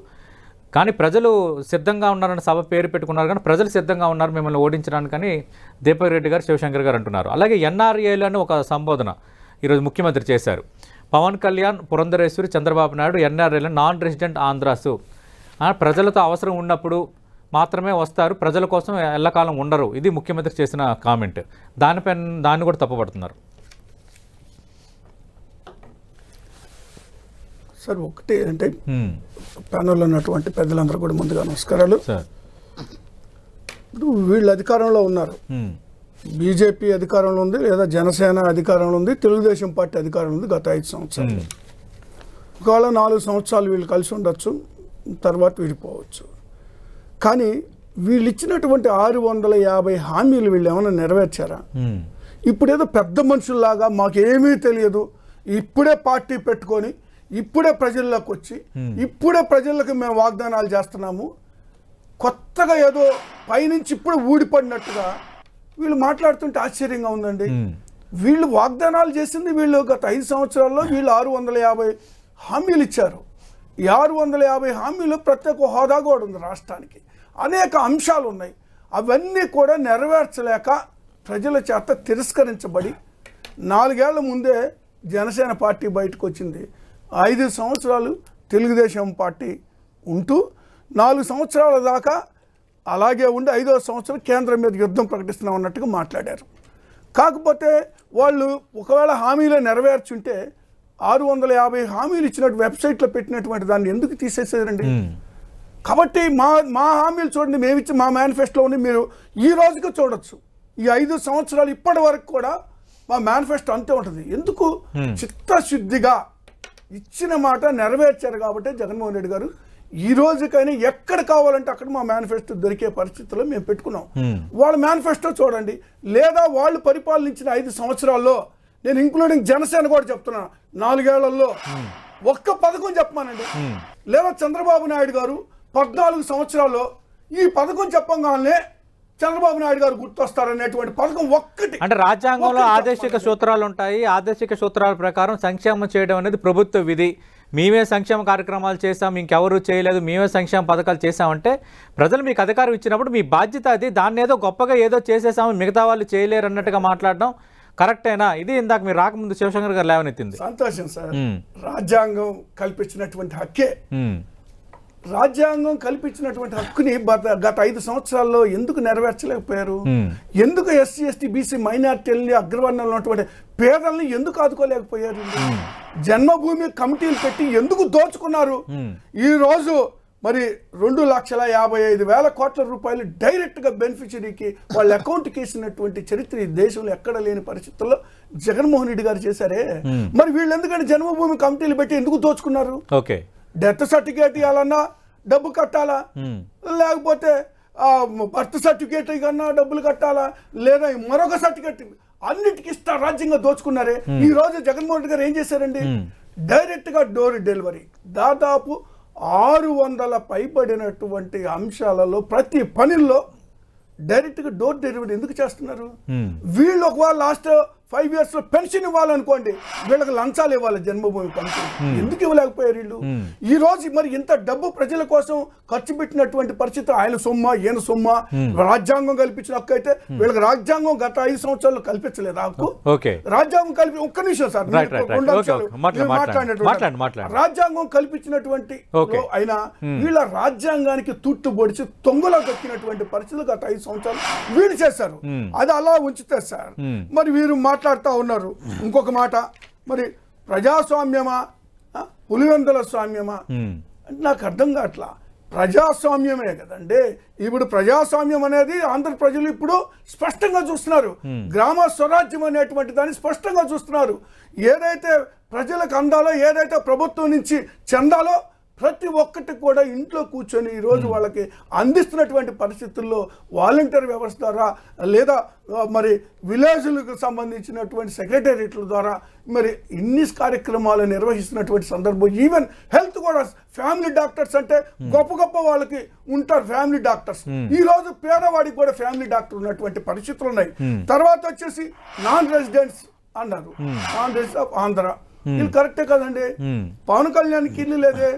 కానీ ప్రజలు సిద్ధంగా ఉన్నారని సభ పేరు పెట్టుకున్నారు, కానీ ప్రజలు సిద్ధంగా ఉన్నారు మిమ్మల్ని ఓడించడానికని దీపక్ రెడ్డి గారు, శివశంకర్ గారు అంటున్నారు. అలాగే ఎన్ఆర్ఏలు అని ఒక సంబోధన ఈరోజు ముఖ్యమంత్రి చేశారు. పవన్ కళ్యాణ్, పురంధరేశ్వరి, చంద్రబాబు నాయుడు ఎన్ఆర్ఏలు నాన్ రెసిడెంట్ ఆంధ్రాసు, ప్రజలతో అవసరం ఉన్నప్పుడు మాత్రమే వస్తారు, ప్రజల కోసం ఎల్లకాలం ఉండరు. ఇది ముఖ్యమంత్రి చేసిన కామెంట్. దాన్ని కూడా తప్పుపడుతున్నారు. సార్ ఒకటి అంటే ప్యానల్లో ఉన్నటువంటి పెద్దలందరూ కూడా ముందుగా నమస్కారాలు. ఇప్పుడు వీళ్ళు అధికారంలో ఉన్నారు, బీజేపీ అధికారంలో ఉంది, లేదా జనసేన అధికారంలో ఉంది, తెలుగుదేశం పార్టీ అధికారంలో ఉంది గత 5 సంవత్సరాలు. ఒకవేళ 4 సంవత్సరాలు వీళ్ళు కలిసి ఉండొచ్చు, తర్వాత విడిపోవచ్చు. కానీ వీళ్ళు ఇచ్చినటువంటి 650 హామీలు వీళ్ళు ఏమైనా నెరవేర్చారా? ఇప్పుడేదో పెద్ద మనుషుల్లాగా మాకేమీ తెలియదు, ఇప్పుడే పార్టీ పెట్టుకొని ఇప్పుడే ప్రజల్లోకి వచ్చి ఇప్పుడే ప్రజలకు మేము వాగ్దానాలు చేస్తున్నాము, కొత్తగా ఏదో పైనుంచి ఇప్పుడు ఊడిపడినట్టుగా వీళ్ళు మాట్లాడుతుంటే ఆశ్చర్యంగా ఉందండి. వీళ్ళు వాగ్దానాలు చేసింది, వీళ్ళు గత 5 సంవత్సరాల్లో వీళ్ళు 650 హామీలు ఇచ్చారు. ఈ 650 హామీలు ప్రత్యేక హోదా కూడా ఉంది రాష్ట్రానికి, అనేక అంశాలు ఉన్నాయి. అవన్నీ కూడా నెరవేర్చలేక ప్రజల చేత తిరస్కరించబడి 4 ఏళ్ల ముందే జనసేన పార్టీ బయటకు వచ్చింది. 5 సంవత్సరాలు తెలుగుదేశం పార్టీ ఉంటూ 4 సంవత్సరాల దాకా అలాగే ఉండి 5వ సంవత్సరం కేంద్రం మీద యుద్ధం ప్రకటిస్తున్నాం అన్నట్టుగా మాట్లాడారు. కాకపోతే వాళ్ళు ఒకవేళ హామీలు నెరవేర్చుంటే 650 హామీలు ఇచ్చినట్టు వెబ్సైట్లో పెట్టినటువంటి దాన్ని ఎందుకు తీసేసేదండి? కాబట్టి మా హామీలు చూడండి, మేము ఇచ్చి మా మేనిఫెస్టోలో ఉండి మీరు ఈ రోజుకి చూడొచ్చు. ఈ 5 సంవత్సరాలు ఇప్పటి వరకు కూడా మా మేనిఫెస్టో అంతే ఉంటుంది. ఎందుకు? చిత్తశుద్ధిగా ఇచ్చిన మాట నెరవేర్చారు కాబట్టి జగన్మోహన్ రెడ్డి గారు ఈ రోజుకైనా ఎక్కడ కావాలంటే అక్కడ మా మేనిఫెస్టో దొరికే పరిస్థితుల్లో మేము పెట్టుకున్నాం. వాళ్ళ మేనిఫెస్టో చూడండి, లేదా వాళ్ళు పరిపాలనించిన 5 సంవత్సరాల్లో, నేను ఇంక్లూడింగ్ జనసేన కూడా చెప్తున్నా, 4 ఏళ్లలో ఒక్క పథకం చెప్పమానండి. లేదా చంద్రబాబు నాయుడు గారు 14 సంవత్సరాల్లో ఈ పథకం చెప్పగానే చంద్రబాబు నాయుడు గారు గుర్తొస్తారనేటువంటి పథకం ఒక్కటి. అంటే రాజ్యాంగంలో ఆదేశిక సూత్రాలు ఉంటాయి. ఆదేశిక సూత్రాల ప్రకారం సంక్షేమం చేయడం అనేది ప్రభుత్వ విధి. మేమే సంక్షేమ కార్యక్రమాలు చేసాం, ఇంకెవరు చేయలేదు, మేమే సంక్షేమ పథకాలు చేసామంటే ప్రజలు మీకు అధికారం ఇచ్చినప్పుడు మీ బాధ్యత అది. దాన్ని ఏదో గొప్పగా ఏదో చేసేసాము, మిగతా వాళ్ళు చేయలేరు అన్నట్టుగా మాట్లాడడం కరెక్టేనా? ఇది ఇందాక మీరు రాకముందు శివశంకర్ గారు లేవనెత్తింది. సంతోషం సార్. రాజ్యాంగం కల్పించినటువంటి హక్కే. రాజ్యాంగం కల్పించినటువంటి హక్కుని గత 5 సంవత్సరాల్లో ఎందుకు నెరవేర్చలేకపోయారు? ఎందుకు ఎస్సీ ఎస్టీ బీసీ మైనార్టీలని అగ్రవర్ణంలో ఉన్నటువంటి పేదల్ని ఎందుకు ఆదుకోలేకపోయారు? జన్మభూమి కమిటీలు పెట్టి ఎందుకు దోచుకున్నారు? ఈ రోజు మరి 2,55,000 కోట్ల రూపాయలు డైరెక్ట్ గా బెనిఫిషరీకి వాళ్ళ అకౌంట్కి వేసినటువంటి చరిత్ర ఈ దేశంలో ఎక్కడ లేని పరిస్థితుల్లో జగన్మోహన్ రెడ్డి గారు చేశారే. మరి వీళ్ళు ఎందుకంటే జన్మభూమి కమిటీలు పెట్టి ఎందుకు దోచుకున్నారు? ఓకే, డెత్ సర్టిఫికేట్ ఇవ్వాలన్నా డబ్బు కట్టాలా, లేకపోతే బర్త్ సర్టిఫికేట్ కన్నా డబ్బులు కట్టాలా, లేదా మరొక సర్టిఫికేట్ అన్నిటికీ ఇస్తా రాజ్యంగా దోచుకున్నారే. ఈ రోజు జగన్మోహన్ రెడ్డి గారు ఏం చేశారండి? డైరెక్ట్ గా డోర్ డెలివరీ దాదాపు 600 పైబడినటువంటి అంశాలలో ప్రతి పనిలో డైరెక్ట్ గా డోర్ డెలివరీ ఎందుకు చేస్తున్నారు? వీళ్ళు ఒకవేళ లాస్ట్ 5 years లో పెన్షన్ ఇవ్వాలనుకోండి, వీళ్ళకి లంచాలు ఇవ్వాలి జన్మభూమి కమిటీ. ఎందుకు ఇవ్వలేకపోయారు వీళ్ళు? ఈ రోజు మరి ఇంత డబ్బు ప్రజల కోసం ఖర్చు పెట్టినటువంటి పరిస్థితి ఆయన సొమ్మ ఈయన సొమ్మ. రాజ్యాంగం కల్పించిన హక్కు అయితే వీళ్ళకి రాజ్యాంగం గత 5 సంవత్సరాలు కల్పించలేదు హక్కు. రాజ్యాంగం ఒక్క నిమిషం సార్ రాజ్యాంగం కల్పించినటువంటి అయినా వీళ్ళ రాజ్యాంగానికి తుట్టు పొడిచి తొంగలో దొక్కినటువంటి పరిస్థితులు గత 5 సంవత్సరాలు వీళ్ళు చేశారు. అది అలా ఉంచితే సార్ మరి వీరు మాట్లాడుతూ ఉన్నారు. ఇంకొక మాట, మరి ప్రజాస్వామ్యమా పులివెందుల స్వామ్యమా అంటే నాకు అర్థం కావట్లా. ప్రజాస్వామ్యమే కదండి. ఇప్పుడు ప్రజాస్వామ్యం అనేది ఆంధ్ర ప్రజలు ఇప్పుడు స్పష్టంగా చూస్తున్నారు. గ్రామ స్వరాజ్యం అనేటువంటి దాన్ని స్పష్టంగా చూస్తున్నారు. ఏదైతే ప్రజలకు అందాలో, ఏదైతే ప్రభుత్వం నుంచి చెందాలో ప్రతి ఒక్కటి కూడా ఇంట్లో కూర్చొని ఈరోజు వాళ్ళకి అందిస్తున్నటువంటి పరిస్థితుల్లో వాలంటీర్ వ్యవస్థ ద్వారా, లేదా మరి విలేజ్లకు సంబంధించినటువంటి సెక్రటేరియట్ల ద్వారా మరి ఇన్ని కార్యక్రమాలు నిర్వహిస్తున్నటువంటి సందర్భం. ఈవెన్ హెల్త్ కూడా ఫ్యామిలీ డాక్టర్స్ అంటే గొప్ప గొప్ప వాళ్ళకి ఉంటారు ఫ్యామిలీ డాక్టర్స్. ఈ రోజు పేదవాడికి కూడా ఫ్యామిలీ డాక్టర్ ఉన్నటువంటి పరిస్థితులు ఉన్నాయి. తర్వాత వచ్చేసి నాన్ రెసిడెంట్స్ అన్నారు, నాన్ రెసిడెంట్స్ ఆఫ్ ఆంధ్ర. ఇది కరెక్టే కదండి. పవన్ కళ్యాణ్కి ఇల్లు లేదే,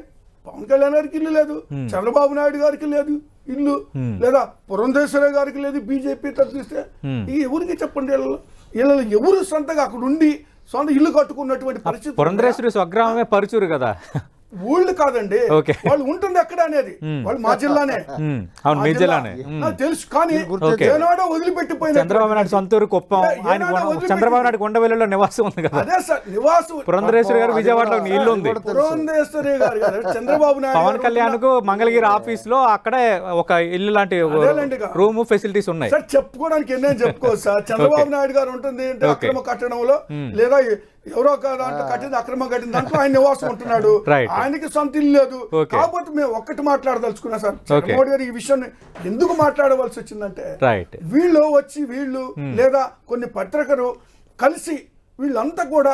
పవన్ కళ్యాణ్ గారికి ఇల్లు లేదు, చంద్రబాబు నాయుడు గారికి లేదు ఇల్లు, లేదా పురంధేశ్వర గారికి లేదు. బీజేపీ తగ్గిస్తే ఈ ఎవరికి చెప్పండి, వీళ్ళు ఎవరు సొంతగా అక్కడ ఉండి సొంత ఇల్లు కట్టుకున్నటువంటి పరిస్థితి. పురంధేశ్వరి స్వగ్రామమే పరుచూరు కదా, ఊళ్ళు కాదండి. వాళ్ళు ఉంటుంది ఎక్కడ అనేది వాళ్ళు మా జిల్లానే తెలుసు. కానీ ఏనాడో వదిలిపెట్టిపోయిన చంద్రబాబు నాయుడు సొంతూరు కుప్పం, ఆయన చంద్రబాబు నాయుడు కొండవెల్లిలో నివాసం ఉంది కదా. అదే సార్ నివాసం. పురంధరేశ్వరి గారు విజయవాడలో ఇల్లు ఉంది. పురంధేశ్వరి గారు చంద్రబాబు నాయుడు పవన్ కళ్యాణ్ కు మంగళగిరి ఆఫీస్ లో అక్కడే ఒక ఇల్లు లాంటి రూమ్ ఫెసిలిటీస్ ఉన్నాయి సార్. చెప్పుకోవడానికి ఎన్నేం చెప్పుకోవచ్చు సార్. చంద్రబాబు నాయుడు గారు ఉంటుంది అంటే అక్రమ కట్టడంలో, లేదా ఎవరో దాంట్లో కట్టింది అక్రమం కట్టిన దాంట్లో ఆయన నివాసం ఉంటున్నాడు. ఆయనకి సొంత ఇల్లు లేదు. కాకపోతే మేము ఒక్కటి మాట్లాడదలుచుకున్నా సార్, మోడీ గారు ఈ విషయం ఎందుకు మాట్లాడవలసి వచ్చిందంటే వీళ్ళు లేదా కొన్ని పత్రికలు కలిసి వీళ్ళంతా కూడా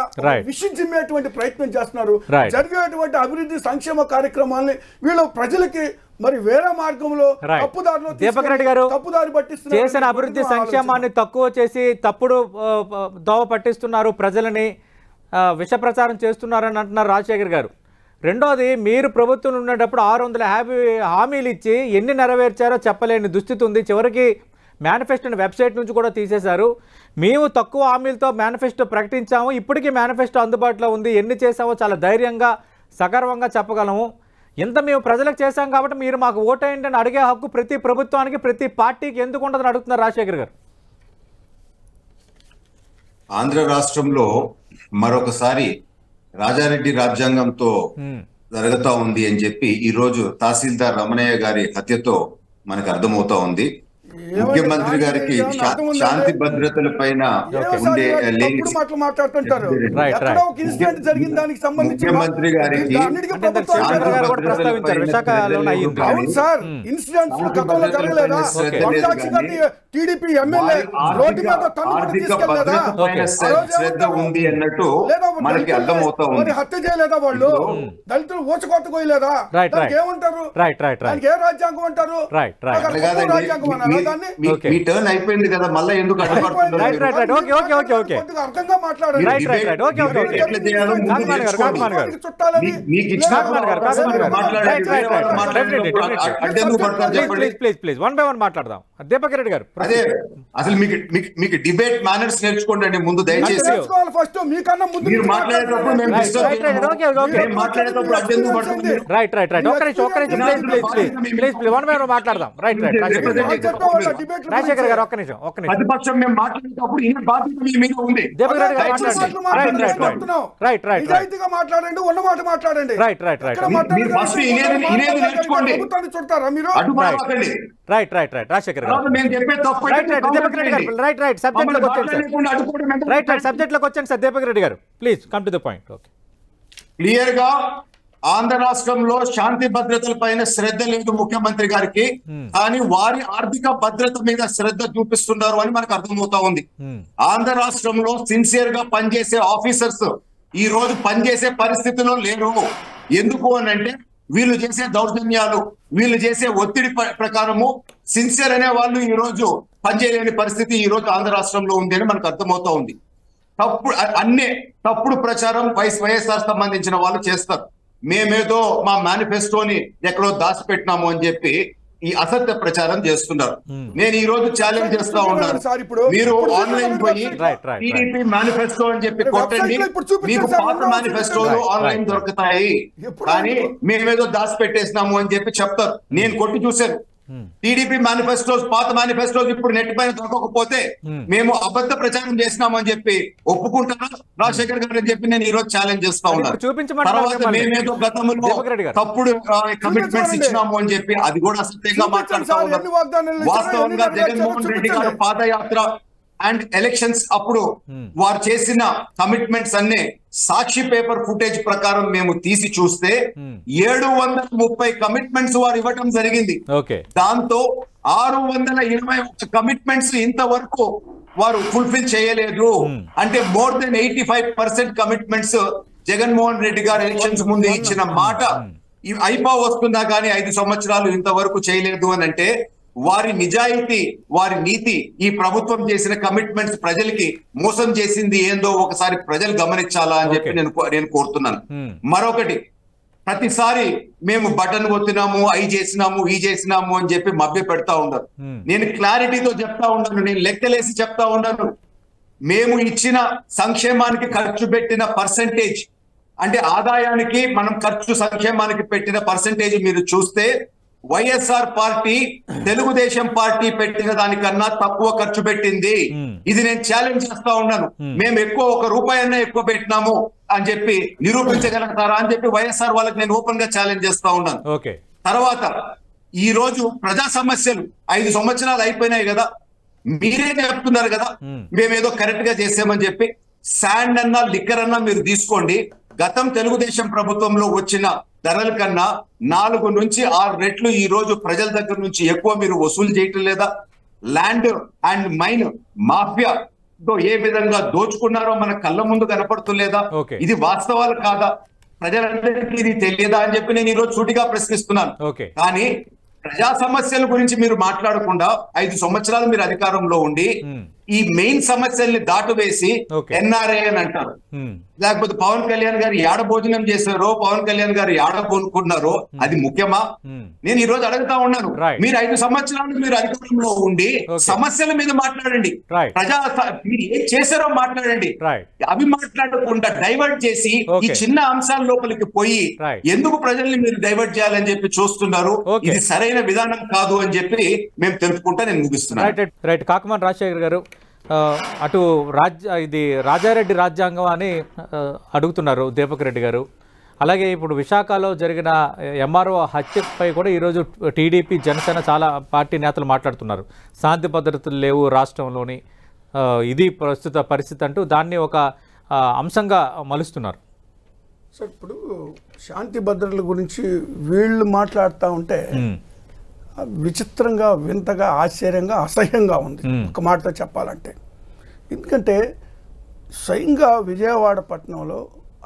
విషయం చిమ్మేటువంటి ప్రయత్నం చేస్తున్నారు. జరిగేటువంటి అభివృద్ధి సంక్షేమ కార్యక్రమాలని వీళ్ళు ప్రజలకి మరి వేరే మార్గంలో తప్పుదారి పట్టిస్తున్నారు. చేసిన అభివృద్ధి సంక్షేమాన్ని తక్కువ చేసి తప్పుడు దోవ పట్టిస్తున్నారు, ప్రజలని విష ప్రచారం చేస్తున్నారని అంటున్నారు రాజశేఖర్ గారు. రెండోది, మీరు ప్రభుత్వం ఉండేటప్పుడు 650 హామీలు ఇచ్చి ఎన్ని నెరవేర్చారో చెప్పలేని దుస్థితి ఉంది. చివరికి మేనిఫెస్టోని వెబ్సైట్ నుంచి కూడా తీసేశారు. మేము తక్కువ హామీలతో మేనిఫెస్టో ప్రకటించాము, ఇప్పటికీ మేనిఫెస్టో అందుబాటులో ఉంది, ఎన్ని చేసామో చాలా ధైర్యంగా సగర్వంగా చెప్పగలము. ఇంత మేము ప్రజలకు చేశాం కాబట్టి మీరు మాకు ఓటేయండి అని అడిగే హక్కు ప్రతి ప్రభుత్వానికి ప్రతి పార్టీకి ఎందుకు ఉండదని అడుగుతున్నారు రాజశేఖర్ గారు. ఆంధ్ర రాష్ట్రంలో మరొకసారి రాజారెడ్డి రాజ్యాంగంతో జరుగుతా ఉంది అని చెప్పి ఈ రోజు తహసీల్దార్ రమణయ్య గారి హత్యతో మనకు అర్థమవుతా ఉంది. ముఖ్యమంత్రి గారికి శాంతి భద్రతల పైన ఉండే ముఖ్యమంత్రి గారికి శ్రద్ధ ఉంది అన్నట్టు మనకి అర్థమవుతా ఉంది. హత్య చేయలేదా వాళ్ళు? దళితులు ఊచకొత్త కోయలేదా? ఏమంటారు? ఏ రాజ్యాంగం అంటారు? దాన్ని మీ టర్న్ అయిపోయింది కదా, మళ్ళీ ఎందుకు అడ్డుపడుతున్నారు? Right right right okay okay okay okay కొద్దిగా అర్థంగా మాట్లాడండి. Right right right okay okay okay ఎట్లా చేయాలో ముందు కాకమాన్ గారు, కాకమాన్ గారు. చుట్టాలని మీకు ఇచ్చిన కాకమాన్ గారు, కాకమాన్ గారు. మాట్లాడండి. రైట్ రైట్ రైట్ మాట్లాడండి. అడ్డెందుకు పడతారు చెప్పండి. Please please one by one మాట్లాడదాం. దీపక్ రెడ్డి గారు అదే అసలు మీకు డిబేట్ మేనర్స్ నేర్చుకోండి ముందు దయచేసి. తెలుసుకోవాలి ఫస్ట్. మీకన్నా ముందు మీరు మాట్లాడేటప్పుడు మేము right disturb right right okay okay మేము మాట్లాడేటప్పుడు అడ్డెందుకు పడుతుంది మీరు? రైట్ రైట్ రైట్ ఒక్క నిమిషం please please please please please one by one మాట్లాడదాం. రైట్ రైట్ రాజశేఖర్ గారు ఒక్క నిమిషం ప్రతిపక్షం మేము మాట్లాడేటప్పుడు ఈ బాధ్యత మీ మీద ఉంది. దీపక్ రెడ్డి గారు మాట్లాడండి. రైట్ రైట్ నిజాయితీగా మాట్లాడండి, ఉన్న మాట మాట్లాడండి. రైట్ రైట్ రైట్ మీరు ఫస్ట్ ఇనేది నేర్చుకోండి. ప్రభుత్వాన్ని చుట్టారా మీరు? అడ్డుపడకండి. రైట్ రైట్ రైట్ రాజశేఖర్ గారు మేము చెప్పే తప్పు రైట్ రైట్ దీపక్ రెడ్డి గారు రైట్ రైట్ సబ్జెక్ట్ లోకి వచ్చేయండి సార్. రైట్ రైట్ సబ్జెక్ట్ లోకి వచ్చేయండి సార్ దీపక్ రెడ్డి గారు please come to the point. Okay clear గా ఆంధ్ర రాష్ట్రంలో శాంతి భద్రతల పైన శ్రద్ధ లేదు ముఖ్యమంత్రి గారికి, కానీ వారి ఆర్థిక భద్రత మీద శ్రద్ధ చూపిస్తున్నారు అని మనకు అర్థమవుతా ఉంది. ఆంధ్ర రాష్ట్రంలో సిన్సియర్ గా పనిచేసే ఆఫీసర్స్ ఈ రోజు పనిచేసే పరిస్థితిలో లేరు. ఎందుకు అని అంటే వీళ్ళు చేసే దౌర్జన్యాలు, వీళ్ళు చేసే ఒత్తిడి ప్రకారము సిన్సియర్ అనే వాళ్ళు ఈ రోజు పనిచేయలేని పరిస్థితి ఈ రోజు ఆంధ్ర రాష్ట్రంలో ఉంది అని మనకు అర్థమవుతా ఉంది. తప్పుడు ప్రచారం వైఎస్ఆర్ సంబంధించిన వాళ్ళు చేస్తారు. మేమేదో మా మేనిఫెస్టోని ఎక్కడో దాచిపెట్టినాము అని చెప్పి ఈ అసత్య ప్రచారం చేస్తున్నారు. నేను ఈ రోజు ఛాలెంజ్ చేస్తా ఉన్నాను, మీరు ఆన్లైన్ పోయి టీడీపీ మేనిఫెస్టో అని చెప్పి కొట్టండి, మీకు పాత మేనిఫెస్టోలు ఆన్లైన్ దొరుకుతాయి. కానీ మేమేదో దాచిపెట్టేసినాము అని చెప్పి చెప్తారు. నేను కొట్టి చూశాను. టీడీపీ మేనిఫెస్టోస్, పాత మేనిఫెస్టోస్ ఇప్పుడు నెట్ పైన దొరకకపోతే మేము అబద్ధ ప్రచారం చేసినామని చెప్పి ఒప్పుకుంటారా రాజశేఖర్ గారు అని చెప్పి నేను ఈ రోజు ఛాలెంజ్ చేస్తా ఉన్నాను. తర్వాత మేమేదో గతంలో తప్పుడు కమిట్మెంట్స్ ఇచ్చినాము అని చెప్పి అది కూడా అసత్యంగా మాట్లాడుతా ఉన్నారు. వాస్తవంగా జగన్మోహన్ రెడ్డి గారు పాదయాత్ర అండ్ ఎలక్షన్స్ అప్పుడు వారు చేసిన కమిట్మెంట్స్ అన్ని సాక్షి పేపర్ ఫుటేజ్ ప్రకారం మేము తీసి చూస్తే 730 కమిట్మెంట్స్ వారు ఇవ్వటం జరిగింది. దాంతో 621 కమిట్మెంట్స్ ఇంతవరకు వారు ఫుల్ఫిల్ చేయలేదు. అంటే more than 85% commitments Jaganmohan Reddy గారు ఎలక్షన్స్ ముందు ఇచ్చిన మాట అయిపో వస్తుందా కానీ 5 సంవత్సరాలు ఇంతవరకు చేయలేదు అని అంటే వారి నిజాయితీ, వారి నీతి, ఈ ప్రభుత్వం చేసిన కమిట్మెంట్స్ ప్రజలకి మోసం చేసింది ఏందో ఒకసారి ప్రజలు గమనించాలా అని చెప్పి నేను కోరుతున్నాను. మరొకటి, ప్రతిసారి మేము బటన్ కొట్టినాము, అవి చేసినాము, ఈ చేసినాము అని చెప్పి మభ్య పెడతా ఉన్నారు. నేను క్లారిటీతో చెప్తా ఉన్నాను, నేను లెక్కలేసి చెప్తా ఉన్నాను. మేము ఇచ్చిన సంక్షేమానికి ఖర్చు పెట్టిన పర్సంటేజ్, అంటే ఆదాయానికి మనం ఖర్చు సంక్షేమానికి పెట్టిన పర్సంటేజ్ మీరు చూస్తే వైఎస్ఆర్ పార్టీ తెలుగుదేశం పార్టీ పెట్టిన దానికన్నా తక్కువ ఖర్చు పెట్టింది. ఇది నేను ఛాలెంజ్ చేస్తా ఉన్నాను. మేము ఒక రూపాయి అన్నా ఎక్కువ పెట్టినాము అని చెప్పి నిరూపించగలుగుతారా అని చెప్పి వైఎస్ఆర్ వాళ్ళకి నేను ఓపెన్ గా ఛాలెంజ్ చేస్తా ఉన్నాను. తర్వాత ఈ రోజు ప్రజా సమస్యలు 5 సంవత్సరాలు అయిపోయినాయి కదా, మీరే చెప్తున్నారు కదా మేమేదో కరెక్ట్ గా చేసామని చెప్పి. శాండ్ అన్నా లిక్కర్ అన్నా మీరు తీసుకోండి, గతం తెలుగుదేశం ప్రభుత్వంలో వచ్చిన ధరల కన్నా 4 నుంచి 6 రెట్లు ఈ రోజు ప్రజల దగ్గర నుంచి ఎక్కువ మీరు వసూలు చేయటం లేదా? ల్యాండ్ అండ్ మైన్ మాఫియా ఏ విధంగా దోచుకున్నారో మన కళ్ళ ముందు కనపడుతులేదా? ఇది వాస్తవాలు కాదా? ప్రజలందరికీ ఇది తెలియదా అని చెప్పి నేను ఈ రోజు సూటిగా ప్రశ్నిస్తున్నాను. కానీ ప్రజా సమస్యల గురించి మీరు మాట్లాడకుండా 5 సంవత్సరాలు మీరు అధికారంలో ఉండి ఈ మెయిన్ సమస్యల్ని దాటువేసి ఎన్ఆర్ఐ అని అంటారు. లేకపోతే పవన్ కళ్యాణ్ గారు ఏడ భోజనం చేశారో, పవన్ కళ్యాణ్ గారు ఏడ కొనుక్కున్నారో అది ముఖ్యమా? నేను ఈ రోజు అడుగుతా ఉన్నాను. మీరు 5 సంవత్సరాలు మీరు అధికారంలో ఉండి సమస్యల మీద మాట్లాడండి, మీరు ఏం చేశారో మాట్లాడండి. అవి మాట్లాడకుండా డైవర్ట్ చేసి ఈ చిన్న అంశాల లోపలికి పోయి ఎందుకు ప్రజల్ని మీరు డైవర్ట్ చేయాలని చెప్పి చూస్తున్నారు. ఇది సరైన విధానం కాదు అని చెప్పి మేము తెలుసుకుంటా నేను ముగిస్తున్నాను. కాకమాన్ రాజశేఖర్ గారు, అటు ఇది రాజారెడ్డి రాజ్యాంగం అని అడుగుతున్నారు దీపక్ రెడ్డి గారు. అలాగే ఇప్పుడు విశాఖలో జరిగిన ఎంఆర్ఓ హత్యపై కూడా ఈరోజు టీడీపీ, జనసేన చాలా పార్టీ నేతలు మాట్లాడుతున్నారు. శాంతి భద్రతలు లేవు రాష్ట్రంలోని, ఇది ప్రస్తుత పరిస్థితి అంటూ దాన్ని ఒక అంశంగా మలుస్తున్నారు. సార్, ఇప్పుడు శాంతి భద్రతల గురించి వీళ్ళు మాట్లాడుతూ ఉంటే విచిత్రంగా, వింతగా, ఆశ్చర్యంగా, అసహ్యంగా ఉంది ఒక మాటతో చెప్పాలంటే. ఎందుకంటే స్వయంగా విజయవాడ పట్టణంలో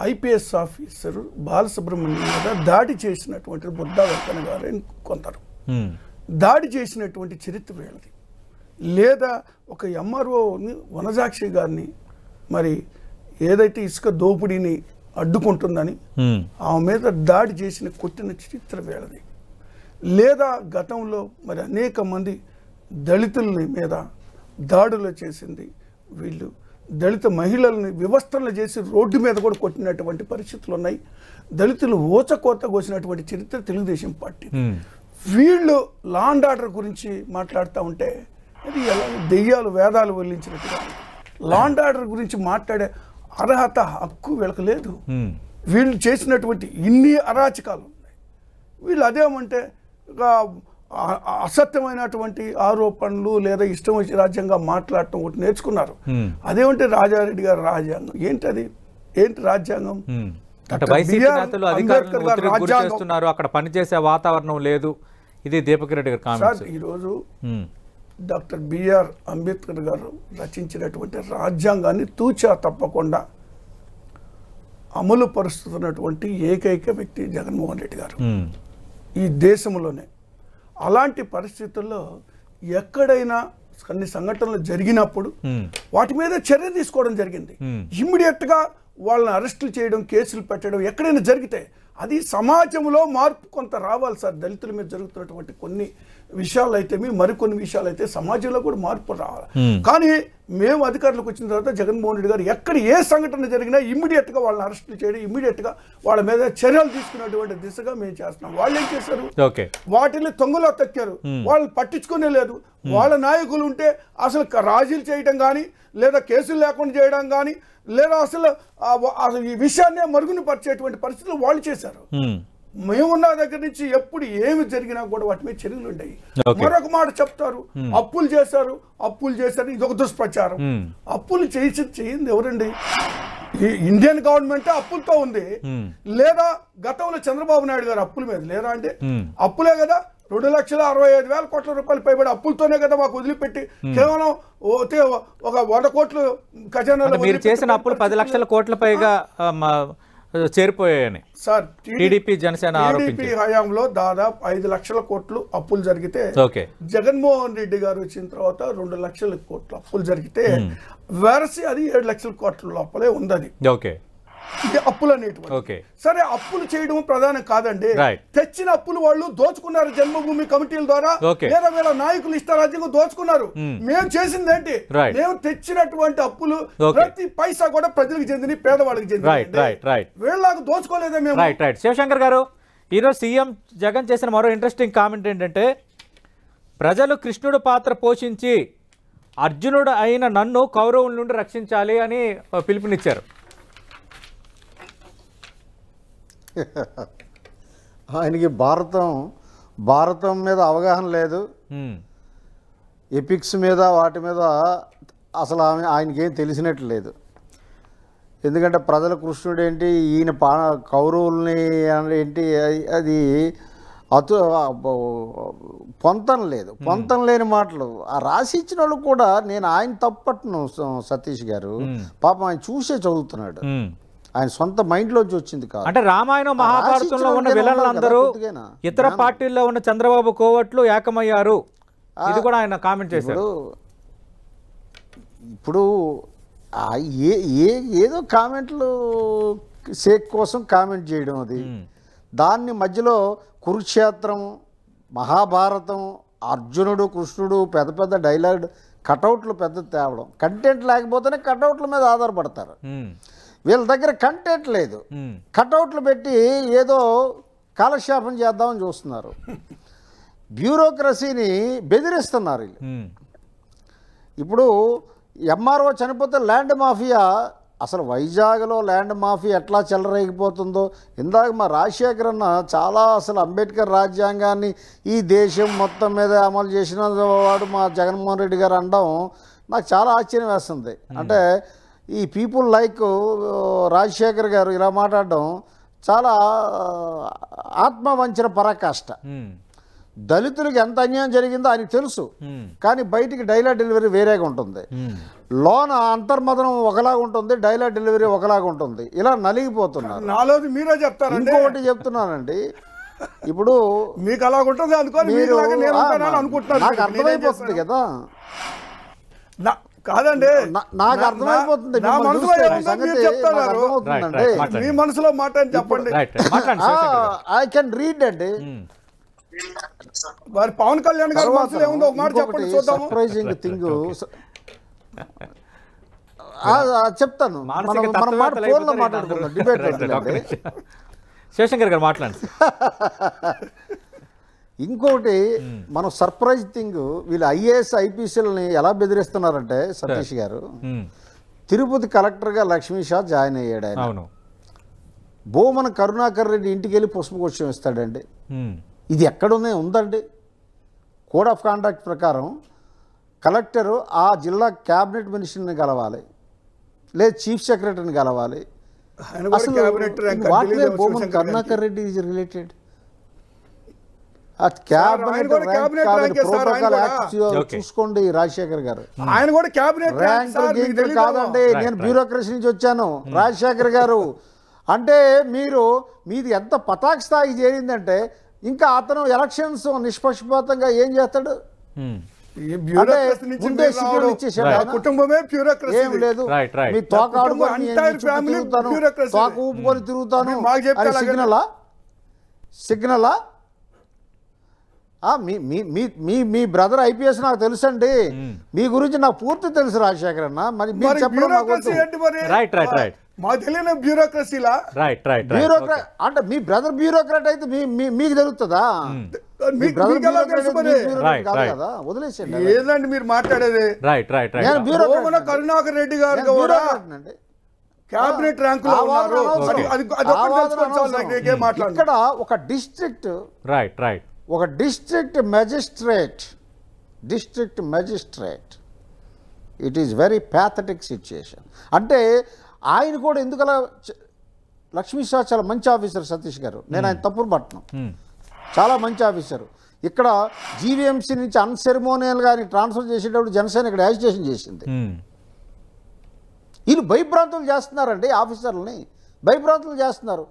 ఐపీఎస్ ఆఫీసర్ బాలసుబ్రహ్మణ్యం మీద దాడి చేసినటువంటి బుద్ధా వెంకన్న గారు కొందరు దాడి చేసినటువంటి చరిత్ర వీళ్ళది. లేదా ఒక ఎంఆర్ఓని వనజాక్షి గారిని మరి ఏదైతే ఇసుక దోపిడీని అడ్డుకుంటుందని ఆమె మీద దాడి చేసిన కొట్టిన చరిత్ర వీళ్ళది. లేదా గతంలో మరి అనేక మంది దళితులని మీద దాడులు చేసింది వీళ్ళు. దళిత మహిళల్ని వివస్త్రలు చేసి రోడ్డు మీద కూడా కొట్టినటువంటి పరిస్థితులు ఉన్నాయి. దళితులు ఊచకోత కోసినటువంటి చరిత్ర తెలుగుదేశం పార్టీ. వీళ్ళు లా అండ్ ఆర్డర్ గురించి మాట్లాడుతూ ఉంటే అది ఎలా దెయ్యాలు వేదాలు వల్లించినట్టుగా లా అండ్ ఆర్డర్ గురించి మాట్లాడే అర్హత హక్కు వీళ్ళకి లేదు. వీళ్ళు చేసినటువంటి ఇన్ని అరాచకాలు ఉన్నాయి. వీళ్ళు అదేమంటే అసత్యమైనటువంటి ఆరోపణలు లేదా ఇష్టం వచ్చి రాజ్యాంగంగా మాట్లాడటం ఒకటి నేర్చుకున్నారు. అదేమంటే రాజారెడ్డి గారు రాజ్యాంగం ఏంటి రాజ్యాంగం? అక్కడ పనిచేసే వాతావరణం లేదు. ఇది దీపక్ రెడ్డి గారు ఈరోజు డాక్టర్ బిఆర్ అంబేద్కర్ గారు రచించినటువంటి రాజ్యాంగాన్ని తూచా తప్పకుండా అమలు పరుస్తున్నటువంటి ఏకైక వ్యక్తి జగన్మోహన్ రెడ్డి గారు ఈ దేశంలోనే. అలాంటి పరిస్థితుల్లో ఎక్కడైనా కొన్ని సంఘటనలు జరిగినప్పుడు వాటి మీద చర్య తీసుకోవడం జరిగింది. ఇమ్మీడియట్గా వాళ్ళని అరెస్టులు చేయడం, కేసులు పెట్టడం ఎక్కడైనా జరిగితే అది సమాజంలో మార్పు కొంత రావాలి సార్. దళితుల మీద జరుగుతున్నటువంటి కొన్ని విషయాలు అయితే మరికొన్ని విషయాలు అయితే సమాజంలో కూడా మార్పు రావాలి. కానీ మేము అధికారులకు వచ్చిన తర్వాత జగన్మోహన్ రెడ్డి గారు ఎక్కడ ఏ సంఘటన జరిగినా ఇమ్మీడియట్గా వాళ్ళని అరెస్టులు చేయడం, ఇమ్మీడియట్గా వాళ్ళ మీద చర్యలు తీసుకునేటువంటి దిశగా మేము చేస్తున్నాం. వాళ్ళు ఏం చేశారు? వాటిని తొంగలో తక్కారు. వాళ్ళు పట్టించుకునే లేదు. వాళ్ళ నాయకులు ఉంటే అసలు రాజీలు చేయడం కానీ లేదా కేసులు లేకుండా చేయడం కానీ లేదా అసలు ఈ విషయాన్నే మరుగున పరిచేటువంటి పరిస్థితులు వాళ్ళు చేశారు. మేమున్న దగ్గర నుంచి ఎప్పుడు ఏమి జరిగినా కూడా వాటి మీద చర్యలు ఉంటాయి. మరొక మాట చెప్తారు, అప్పులు చేశారు ఇది ఒక దుష్ప్రచారం. అప్పులు చేయింది ఎవరండి? ఇండియన్ గవర్నమెంట్ అప్పులతో ఉంది. లేదా గతంలో చంద్రబాబు నాయుడు గారు అప్పుల మీద లేదా అంటే అప్పులే కదా. 2,65,000 కోట్ల రూపాయలు పైబడి అప్పులతోనే కదా మాకు వదిలిపెట్టి కేవలం ఒక 100 కోట్లు ఖజానాలో మీరు చేసిన అప్పులు 10 లక్షల కోట్ల పైగా చేరిపోయాయని సార్ టీడీపీ జనసేన టీడీపీ హయాంలో దాదాపు 5 లక్షల కోట్లు అప్పులు జరిగితే జగన్మోహన్ రెడ్డి గారు వచ్చిన తర్వాత 2 లక్షల కోట్లు అప్పులు జరిగితే వెరసి అది 7 లక్షల కోట్ల లోపలే ఉంది. అది ఇది అప్పులు అనేటువంటి. సరే, అప్పులు చేయడం ప్రధానం కాదండి. తెచ్చిన అప్పులు వాళ్ళు దోచుకున్నారు జన్మభూమి కమిటీల ద్వారా, లేదా వీళ్ళ నాయకులు ఇష్టారాజ్యంగా దోచుకున్నారు. మేము చేసింది ఏంటి? మేము తెచ్చినటువంటి అప్పులు ప్రతి పైసా కూడా ప్రజలకు చెందిన, పేదవాళ్ళకి చెందిన. వీళ్ళకు దోచుకోలేదా మేము? శివశంకర్ గారు, ఈరోజు సీఎం జగన్ చేసిన మరో ఇంట్రెస్టింగ్ కామెంట్ ఏంటంటే, ప్రజలు కృష్ణుడు పాత్ర పోషించి అర్జునుడు అయిన నన్ను కౌరవుల నుండి రక్షించాలి అని పిలుపునిచ్చారు. ఆయనకి భారతం మీద అవగాహన లేదు. ఎపిక్స్ మీద వాటి మీద అసలు ఆయనకేం తెలిసినట్లు లేదు. ఎందుకంటే ప్రజల కృష్ణుడు ఏంటి, ఈయన కౌరవుల్ని ఏంటి, అది పొంతం లేదు. పొంతం లేని మాటలు రాసి ఇచ్చిన వాళ్ళు కూడా నేను ఆయన తప్పట్ను. సతీష్ గారు పాపం ఆయన చూసే చదువుతున్నాడు. ఆయన సొంత మైండ్లోంచి వచ్చింది కాదు. అంటే రామాయణం మహాభారతంలో ఉన్న విలన్లందరూ ఇతర పార్టీల్లో ఉన్న చంద్రబాబు కోవట్లు ఏకమయ్యారు. ఇది కూడా ఆయన కామెంట్ చేశారు. ఇప్పుడు ఏదో కామెంట్లు సేక్ కోసం కామెంట్ చేయడం, అది దాన్ని మధ్యలో కురుక్షేత్రం, మహాభారతం, అర్జునుడు, కృష్ణుడు, పెద్ద పెద్ద డైలాగ్ కటౌట్లు పెద్ద తేవడం. కంటెంట్ లేకపోతేనే కటౌట్ల మీద ఆధారపడతారు. వీళ్ళ దగ్గర కంటెంట్ లేదు. కటౌట్లు పెట్టి ఏదో కాలక్షేపం చేద్దామని చూస్తున్నారు. బ్యూరోక్రసీని బెదిరిస్తున్నారు వీళ్ళు. ఇప్పుడు ఎంఆర్ఓ చనిపోతే ల్యాండ్ మాఫియా, అసలు వైజాగ్లో ల్యాండ్ మాఫియా ఎట్లా చెలరేగిపోతుందో ఇందాక మా రాజశేఖర్ అన్న చాలా అసలు అంబేద్కర్ రాజ్యాంగాన్ని ఈ దేశం మొత్తం మీద అమలు చేసిన వాడు మా జగన్మోహన్ రెడ్డి గారు అనడం నాకు చాలా ఆశ్చర్యం వేస్తుంది. అంటే ఈ పీపుల్ లైక్ రాజశేఖర్ గారు ఇలా మాట్లాడడం చాలా ఆత్మవంచన పరాకాష్ట. దళితులకు ఎంత అన్యాయం జరిగిందో ఆయనకు తెలుసు, కానీ బయటికి డైలాగ్ డెలివరీ వేరేగా ఉంటుంది. లోన అంతర్మదనం ఒకలాగా ఉంటుంది, డైలాగ్ డెలివరీ ఒకలాగా ఉంటుంది. ఇలా నలిగిపోతున్నారు. నాలోది మీరే చెప్తారు. ఇంకొకటి చెప్తున్నానండి, ఇప్పుడు మీకు అలా ఉంటుంది అనుకోని మీరు నేను ఉంటానని అనుకుంటున్నారు. నాకు అర్థమైపోతుంది కదా, కాదండి నాకు అర్థమైపోతుంది నా మనసులో ఏముందో మీరు చెప్తున్నారు. అర్థమవుతుందండి. మీ మనసులో మాట అని చెప్పండి. ఐ కెన్ రీడ్ అండి. మరి పవన్ కళ్యాణ్ గారి మనసులో ఏముందో ఒక మాట చెప్పండి చూద్దాము. సర్ప్రైజింగ్ థింగ్ చెప్తాను, మనం మాట ఫోన్లో మాట్లాడుకుందాం, డిబేట్. శివశంకర్ గారు మాట్లాడండి. ఇంకోటి మనం సర్ప్రైజ్ థింగ్, వీళ్ళు ఐఏఎస్ ఐపీఎస్ఎల్ని ఎలా బెదిరిస్తున్నారంటే సతీష్ గారు, తిరుపతి కలెక్టర్గా లక్ష్మీ షా జాయిన్ అయ్యాడు ఆయన. బోమన కరుణాకర్ రెడ్డి ఇంటికి వెళ్ళి పుష్పగుచ్చం ఇస్తాడండి. ఇది ఎక్కడున్నా ఉందండి? కోడ్ ఆఫ్ కాండక్ట్ ప్రకారం కలెక్టరు ఆ జిల్లా క్యాబినెట్ మినిస్టర్ని కలవాలి, లేదు చీఫ్ సెక్రటరీని కలవాలి. బోమన కరుణాకర్ రెడ్డి ఈజ్ రిలేటెడ్ చూసుకోండి. రాజశేఖర్ గారు ఆయన కూడా క్యాబినెట్ కాదండి, నేను బ్యూరోక్రసీ నుంచి వచ్చాను. రాజశేఖర్ గారు అంటే మీది ఎంత పతాక స్థాయి చేరిందంటే, ఇంకా అతను ఎలక్షన్స్ నిష్పక్షపాతంగా ఏం చేస్తాడు? కుటుంబమే బ్యూరోక్రసీ, ఏం లేదు, మీ తోక ఆడుకొని తోక ఊపుకొని తిరుగుతాను. సిగ్నలా మీ బ్రదర్ ఐపీఎస్ నాకు తెలుసండి, మీ గురించి నాకు పూర్తి తెలుసు రాజశేఖర్ అన్న. మరి మీరు చెప్పడం బ్యూరోక్రసీలా బ్యూరోక్రాట్ అంటే మీ బ్రదర్ బ్యూరోక్రాట్ అయితే మీకు తెలుస్తుందా? మీ బ్రదర్ బ్యూరోక్రాట్ కాదు కదా, వదిలేసేయండి. ఏదండి మీరు మాట్లాడేది? కరుణాకర్ రెడ్డి గారు క్యాబినెట్ ర్యాంకులో ఉన్నారు. ఇక్కడ ఒక district magistrate it is very pathetic situation. అంటే ఆయన కూడా ఎందుకలా, లక్ష్మీ షా చాలా మంచి ఆఫీసర్ సతీష్ గారు, నేను ఆయన తప్పులు పట్టను, చాలా మంచి ఆఫీసరు. ఇక్కడ జీవీఎంసీ నుంచి అన్సెరిమోనియల్గా ఆయన ట్రాన్స్ఫర్ చేసేటప్పుడు జనసేన ఇక్కడ యాజిటేషన్ చేసింది. వీళ్ళు భయభ్రాంతులు చేస్తున్నారండి, ఆఫీసర్లని భయభ్రాంతులు చేస్తున్నారు.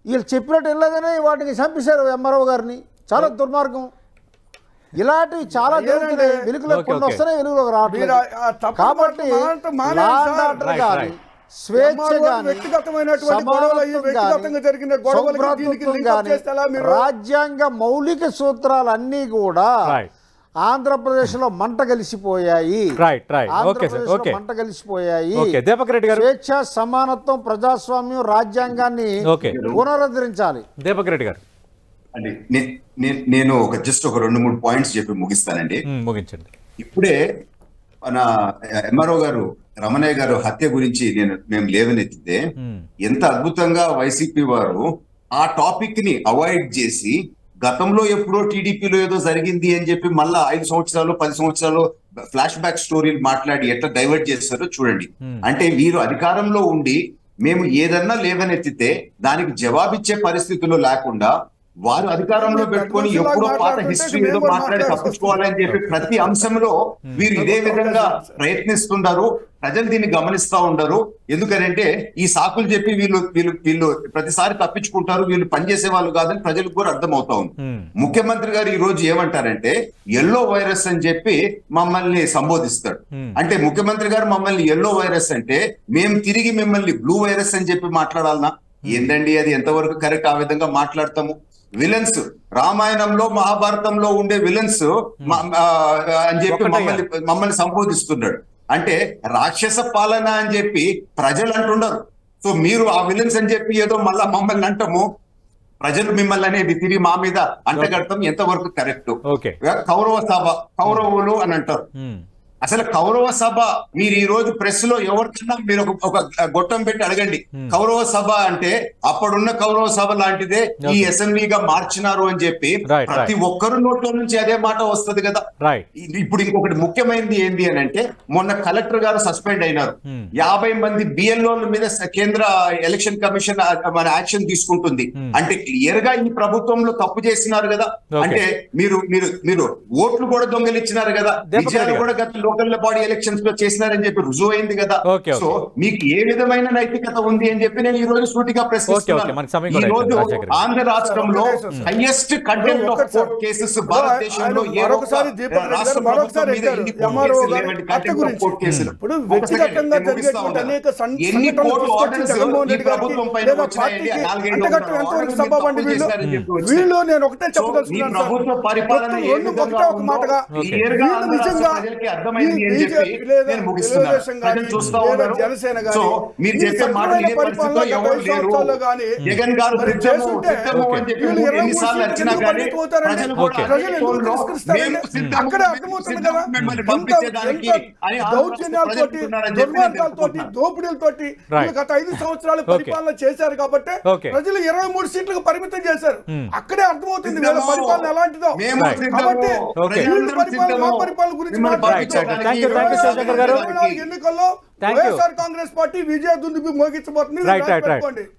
వీళ్ళు చెప్పినట్టు వెళ్ళలేదని వాటిని చంపేశారు ఎంఆర్ఓ గారిని. చాలా దుర్మార్గం. ఇలాంటివి చాలా జరుగుతున్నాయి. వెలుగులోకి కొన్ని వస్తున్నాయి, వెలుగులోకి రావట్లేదు. కాబట్టి స్వేచ్ఛ రాజ్యాంగ మౌలిక సూత్రాలన్నీ కూడా ఆంధ్రప్రదేశ్ లో మంట కలిసిపోయాయి. మంట కలిసిపోయాయి. స్వేచ్ఛ, సమానత్వం, ప్రజాస్వామ్యం, రాజ్యాంగాన్ని పునరుద్ధరించాలి. దీపక్ రెడ్డి గారు అండి, నేను జస్ట్ ఒక 2-3 పాయింట్స్ చెప్పి ముగిస్తానండి. ముగించండి. ఇప్పుడే మన ఎంఆర్ఓ గారు రమణయ్య గారు హత్య గురించి మేము లేవనెత్తితే ఎంత అద్భుతంగా వైసీపీ వారు ఆ టాపిక్ ని అవాయిడ్ చేసి, గతంలో ఎప్పుడో టీడీపీలో ఏదో జరిగింది అని చెప్పి మళ్ళా 5 సంవత్సరాలు 10 సంవత్సరాలు ఫ్లాష్ బ్యాక్ స్టోరీలు మాట్లాడి ఎట్లా డైవర్ట్ చేస్తారో చూడండి. అంటే వీరు అధికారంలో ఉండి మేము ఏదన్నా లేవనెత్తితే దానికి జవాబిచ్చే పరిస్థితుల్లో లేకుండా వారు అధికారంలో పెట్టుకొని ఎప్పుడో పాత హిస్టరీ ఏదో మాట్లాడి తప్పించుకోవాలని చెప్పి ప్రతి అంశంలో వీరు ఇదే విధంగా ప్రయత్నిస్తున్నారు. ప్రజలు దీన్ని గమనిస్తా ఉండరు. ఎందుకనంటే ఈ సాకులు చెప్పి వీళ్ళు ప్రతిసారి తప్పించుకుంటారు, వీళ్ళు పనిచేసే వాళ్ళు కాదని ప్రజలకు కూడా అర్థమవుతా ఉంది. ముఖ్యమంత్రి గారు ఈ రోజు ఏమంటారంటే ఎల్లో వైరస్ అని చెప్పి మమ్మల్ని సంబోధిస్తాడు. అంటే ముఖ్యమంత్రి గారు మమ్మల్ని ఎల్లో వైరస్ అంటే మేము తిరిగి మిమ్మల్ని బ్లూ వైరస్ అని చెప్పి మాట్లాడాలనా? ఏందండి అది? ఎంతవరకు కరెక్ట్? ఆ విధంగా మాట్లాడతాము. విలన్స్ రామాయణంలో మహాభారతంలో ఉండే విలన్స్ అని చెప్పి మమ్మల్ని సంబోధిస్తున్నాడు. అంటే రాక్షస పాలన అని చెప్పి ప్రజలు అంటున్నారు. సో మీరు ఆ విలన్స్ అని చెప్పి ఏదో మళ్ళా మమ్మల్ని అంటాము, ప్రజలు మిమ్మల్ని అనేది తిరిగి మా మీద అంటగడతాం. ఎంతవరకు కరెక్ట్? కౌరవ సభ, కౌరవులు అని అంటారు. అసలు కౌరవ సభ మీరు ఈ రోజు ప్రెస్ లో ఎవరికన్నా మీరు ఒక గొట్టం పెట్టి అడగండి, కౌరవ సభ అంటే అప్పుడున్న కౌరవ సభ లాంటిదే ఈ అసెంబ్లీగా మార్చినారు అని చెప్పి ప్రతి ఒక్కరు నోట్లో నుంచి అదే మాట వస్తుంది కదా. ఇప్పుడు ఇంకొకటి ముఖ్యమైనది ఏంది అని అంటే, మొన్న కలెక్టర్ గారు సస్పెండ్ అయినారు. 50 మంది బిఎల్ఓల మీద కేంద్ర ఎలక్షన్ కమిషన్ మన యాక్షన్ తీసుకుంటుంది. అంటే క్లియర్ గా ఈ ప్రభుత్వంలో తప్పు చేసినారు కదా. అంటే మీరు ఓట్లు కూడా దొంగలిచ్చినారు కదా, విజయాలు కూడా గతంలో లోకల్ బాడీ ఎలక్షన్స్ లో చేసినారని చెప్పి రుజువు అయింది కదా. Okay, okay. సో మీకు ఏ విధమైన నైతికత ఉంది అని చెప్పి నేను ఈ రోజు సూటిగా ప్రశ్నిస్తున్నాను. మనకి సమయం ఈ కూడా రోజు అయిపోయింది, రాజశేఖర్. ఆంధ్ర రాష్ట్రంలో highest contempt of court cases భారతదేశంలో ఏ మరొకసారి దీపక్ రెడ్డి గారు మరొకసారి ఎత్తారు. MRO గారు హత్య గురించి. ఇప్పుడు వ్యక్తిగతంగా జరిగేటువంటి అనేక సంఘటనలు తీసుకొచ్చి జగన్మోహన్ రెడ్డి గారికి లేదా పార్టీకి అంటగట్టం ఎంతవరకు సభాబండి వీళ్ళు నేను ఒకటే చెప్పదలుచుకున్నాను సార్. రెండు ఒకటే ఒక మాటగా వీళ్ళు నిజంగా తెలుగుదేశం కానీ లేదా జనసేన కానీ సంవత్సరాల్లో కానీ చేస్తుంటే వీళ్ళు 23 సీట్లు పరిమితమవుతారండి. ప్రజలు ఎందుకు తిరస్కరిస్తారండి? అక్కడే అర్థమవుతుంది కదా దౌర్జన్యాలతోటి దుర్మార్గాలతోటి దోపిడీలతోటి గత 5 సంవత్సరాలు పరిపాలన చేశారు కాబట్టి ప్రజలు 23 సీట్లకు పరిమితం చేశారు. అక్కడే అర్థమవుతుంది వీళ్ళ పరిపాలన ఎలాంటిదో. కాబట్టి వీళ్ళ పరిపాలన మా పరిపాలన గురించి ఎన్నికల్లో వైఎస్ఆర్ కాంగ్రెస్ పార్టీ విజయ దుందుబి మోగించబోతుంది.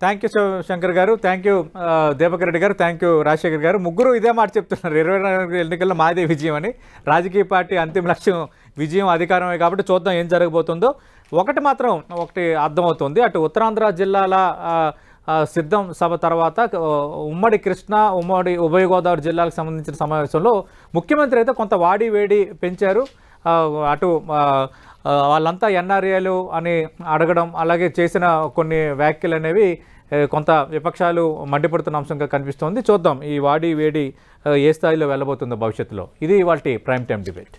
Thank you Shankar garu, thank you Deepak Reddy గారు, థ్యాంక్ యూ రాజశేఖర్ గారు. ముగ్గురు ఇదే మాట చెప్తున్నారు, 24 ఎన్నికల్లో మాదే విజయం అని. రాజకీయ పార్టీ అంతిమ లక్ష్యం విజయం, అధికారమే. కాబట్టి చూద్దాం ఏం జరగబోతుందో. ఒకటి అర్థమవుతుంది, అటు ఉత్తరాంధ్ర జిల్లాల సిద్ధం సభ తర్వాత ఉమ్మడి కృష్ణా, ఉమ్మడి ఉభయ గోదావరి జిల్లాలకు సంబంధించిన సమావేశంలో ముఖ్యమంత్రి అయితే కొంత వాడి వేడి పెంచారు. అటు వాళ్ళంతా ఎన్ఆర్ఏలు అని అడగడం, అలాగే చేసిన కొన్ని వ్యాఖ్యలు అనేవి కొంత విపక్షాలు మండిపడుతున్న అంశంగా కనిపిస్తోంది. చూద్దాం ఈ వాడి వేడి ఏ స్థాయిలో వెళ్ళబోతుందో భవిష్యత్తులో. ఇది ఇవాల్టి ప్రైమ్ టైం డిబేట్.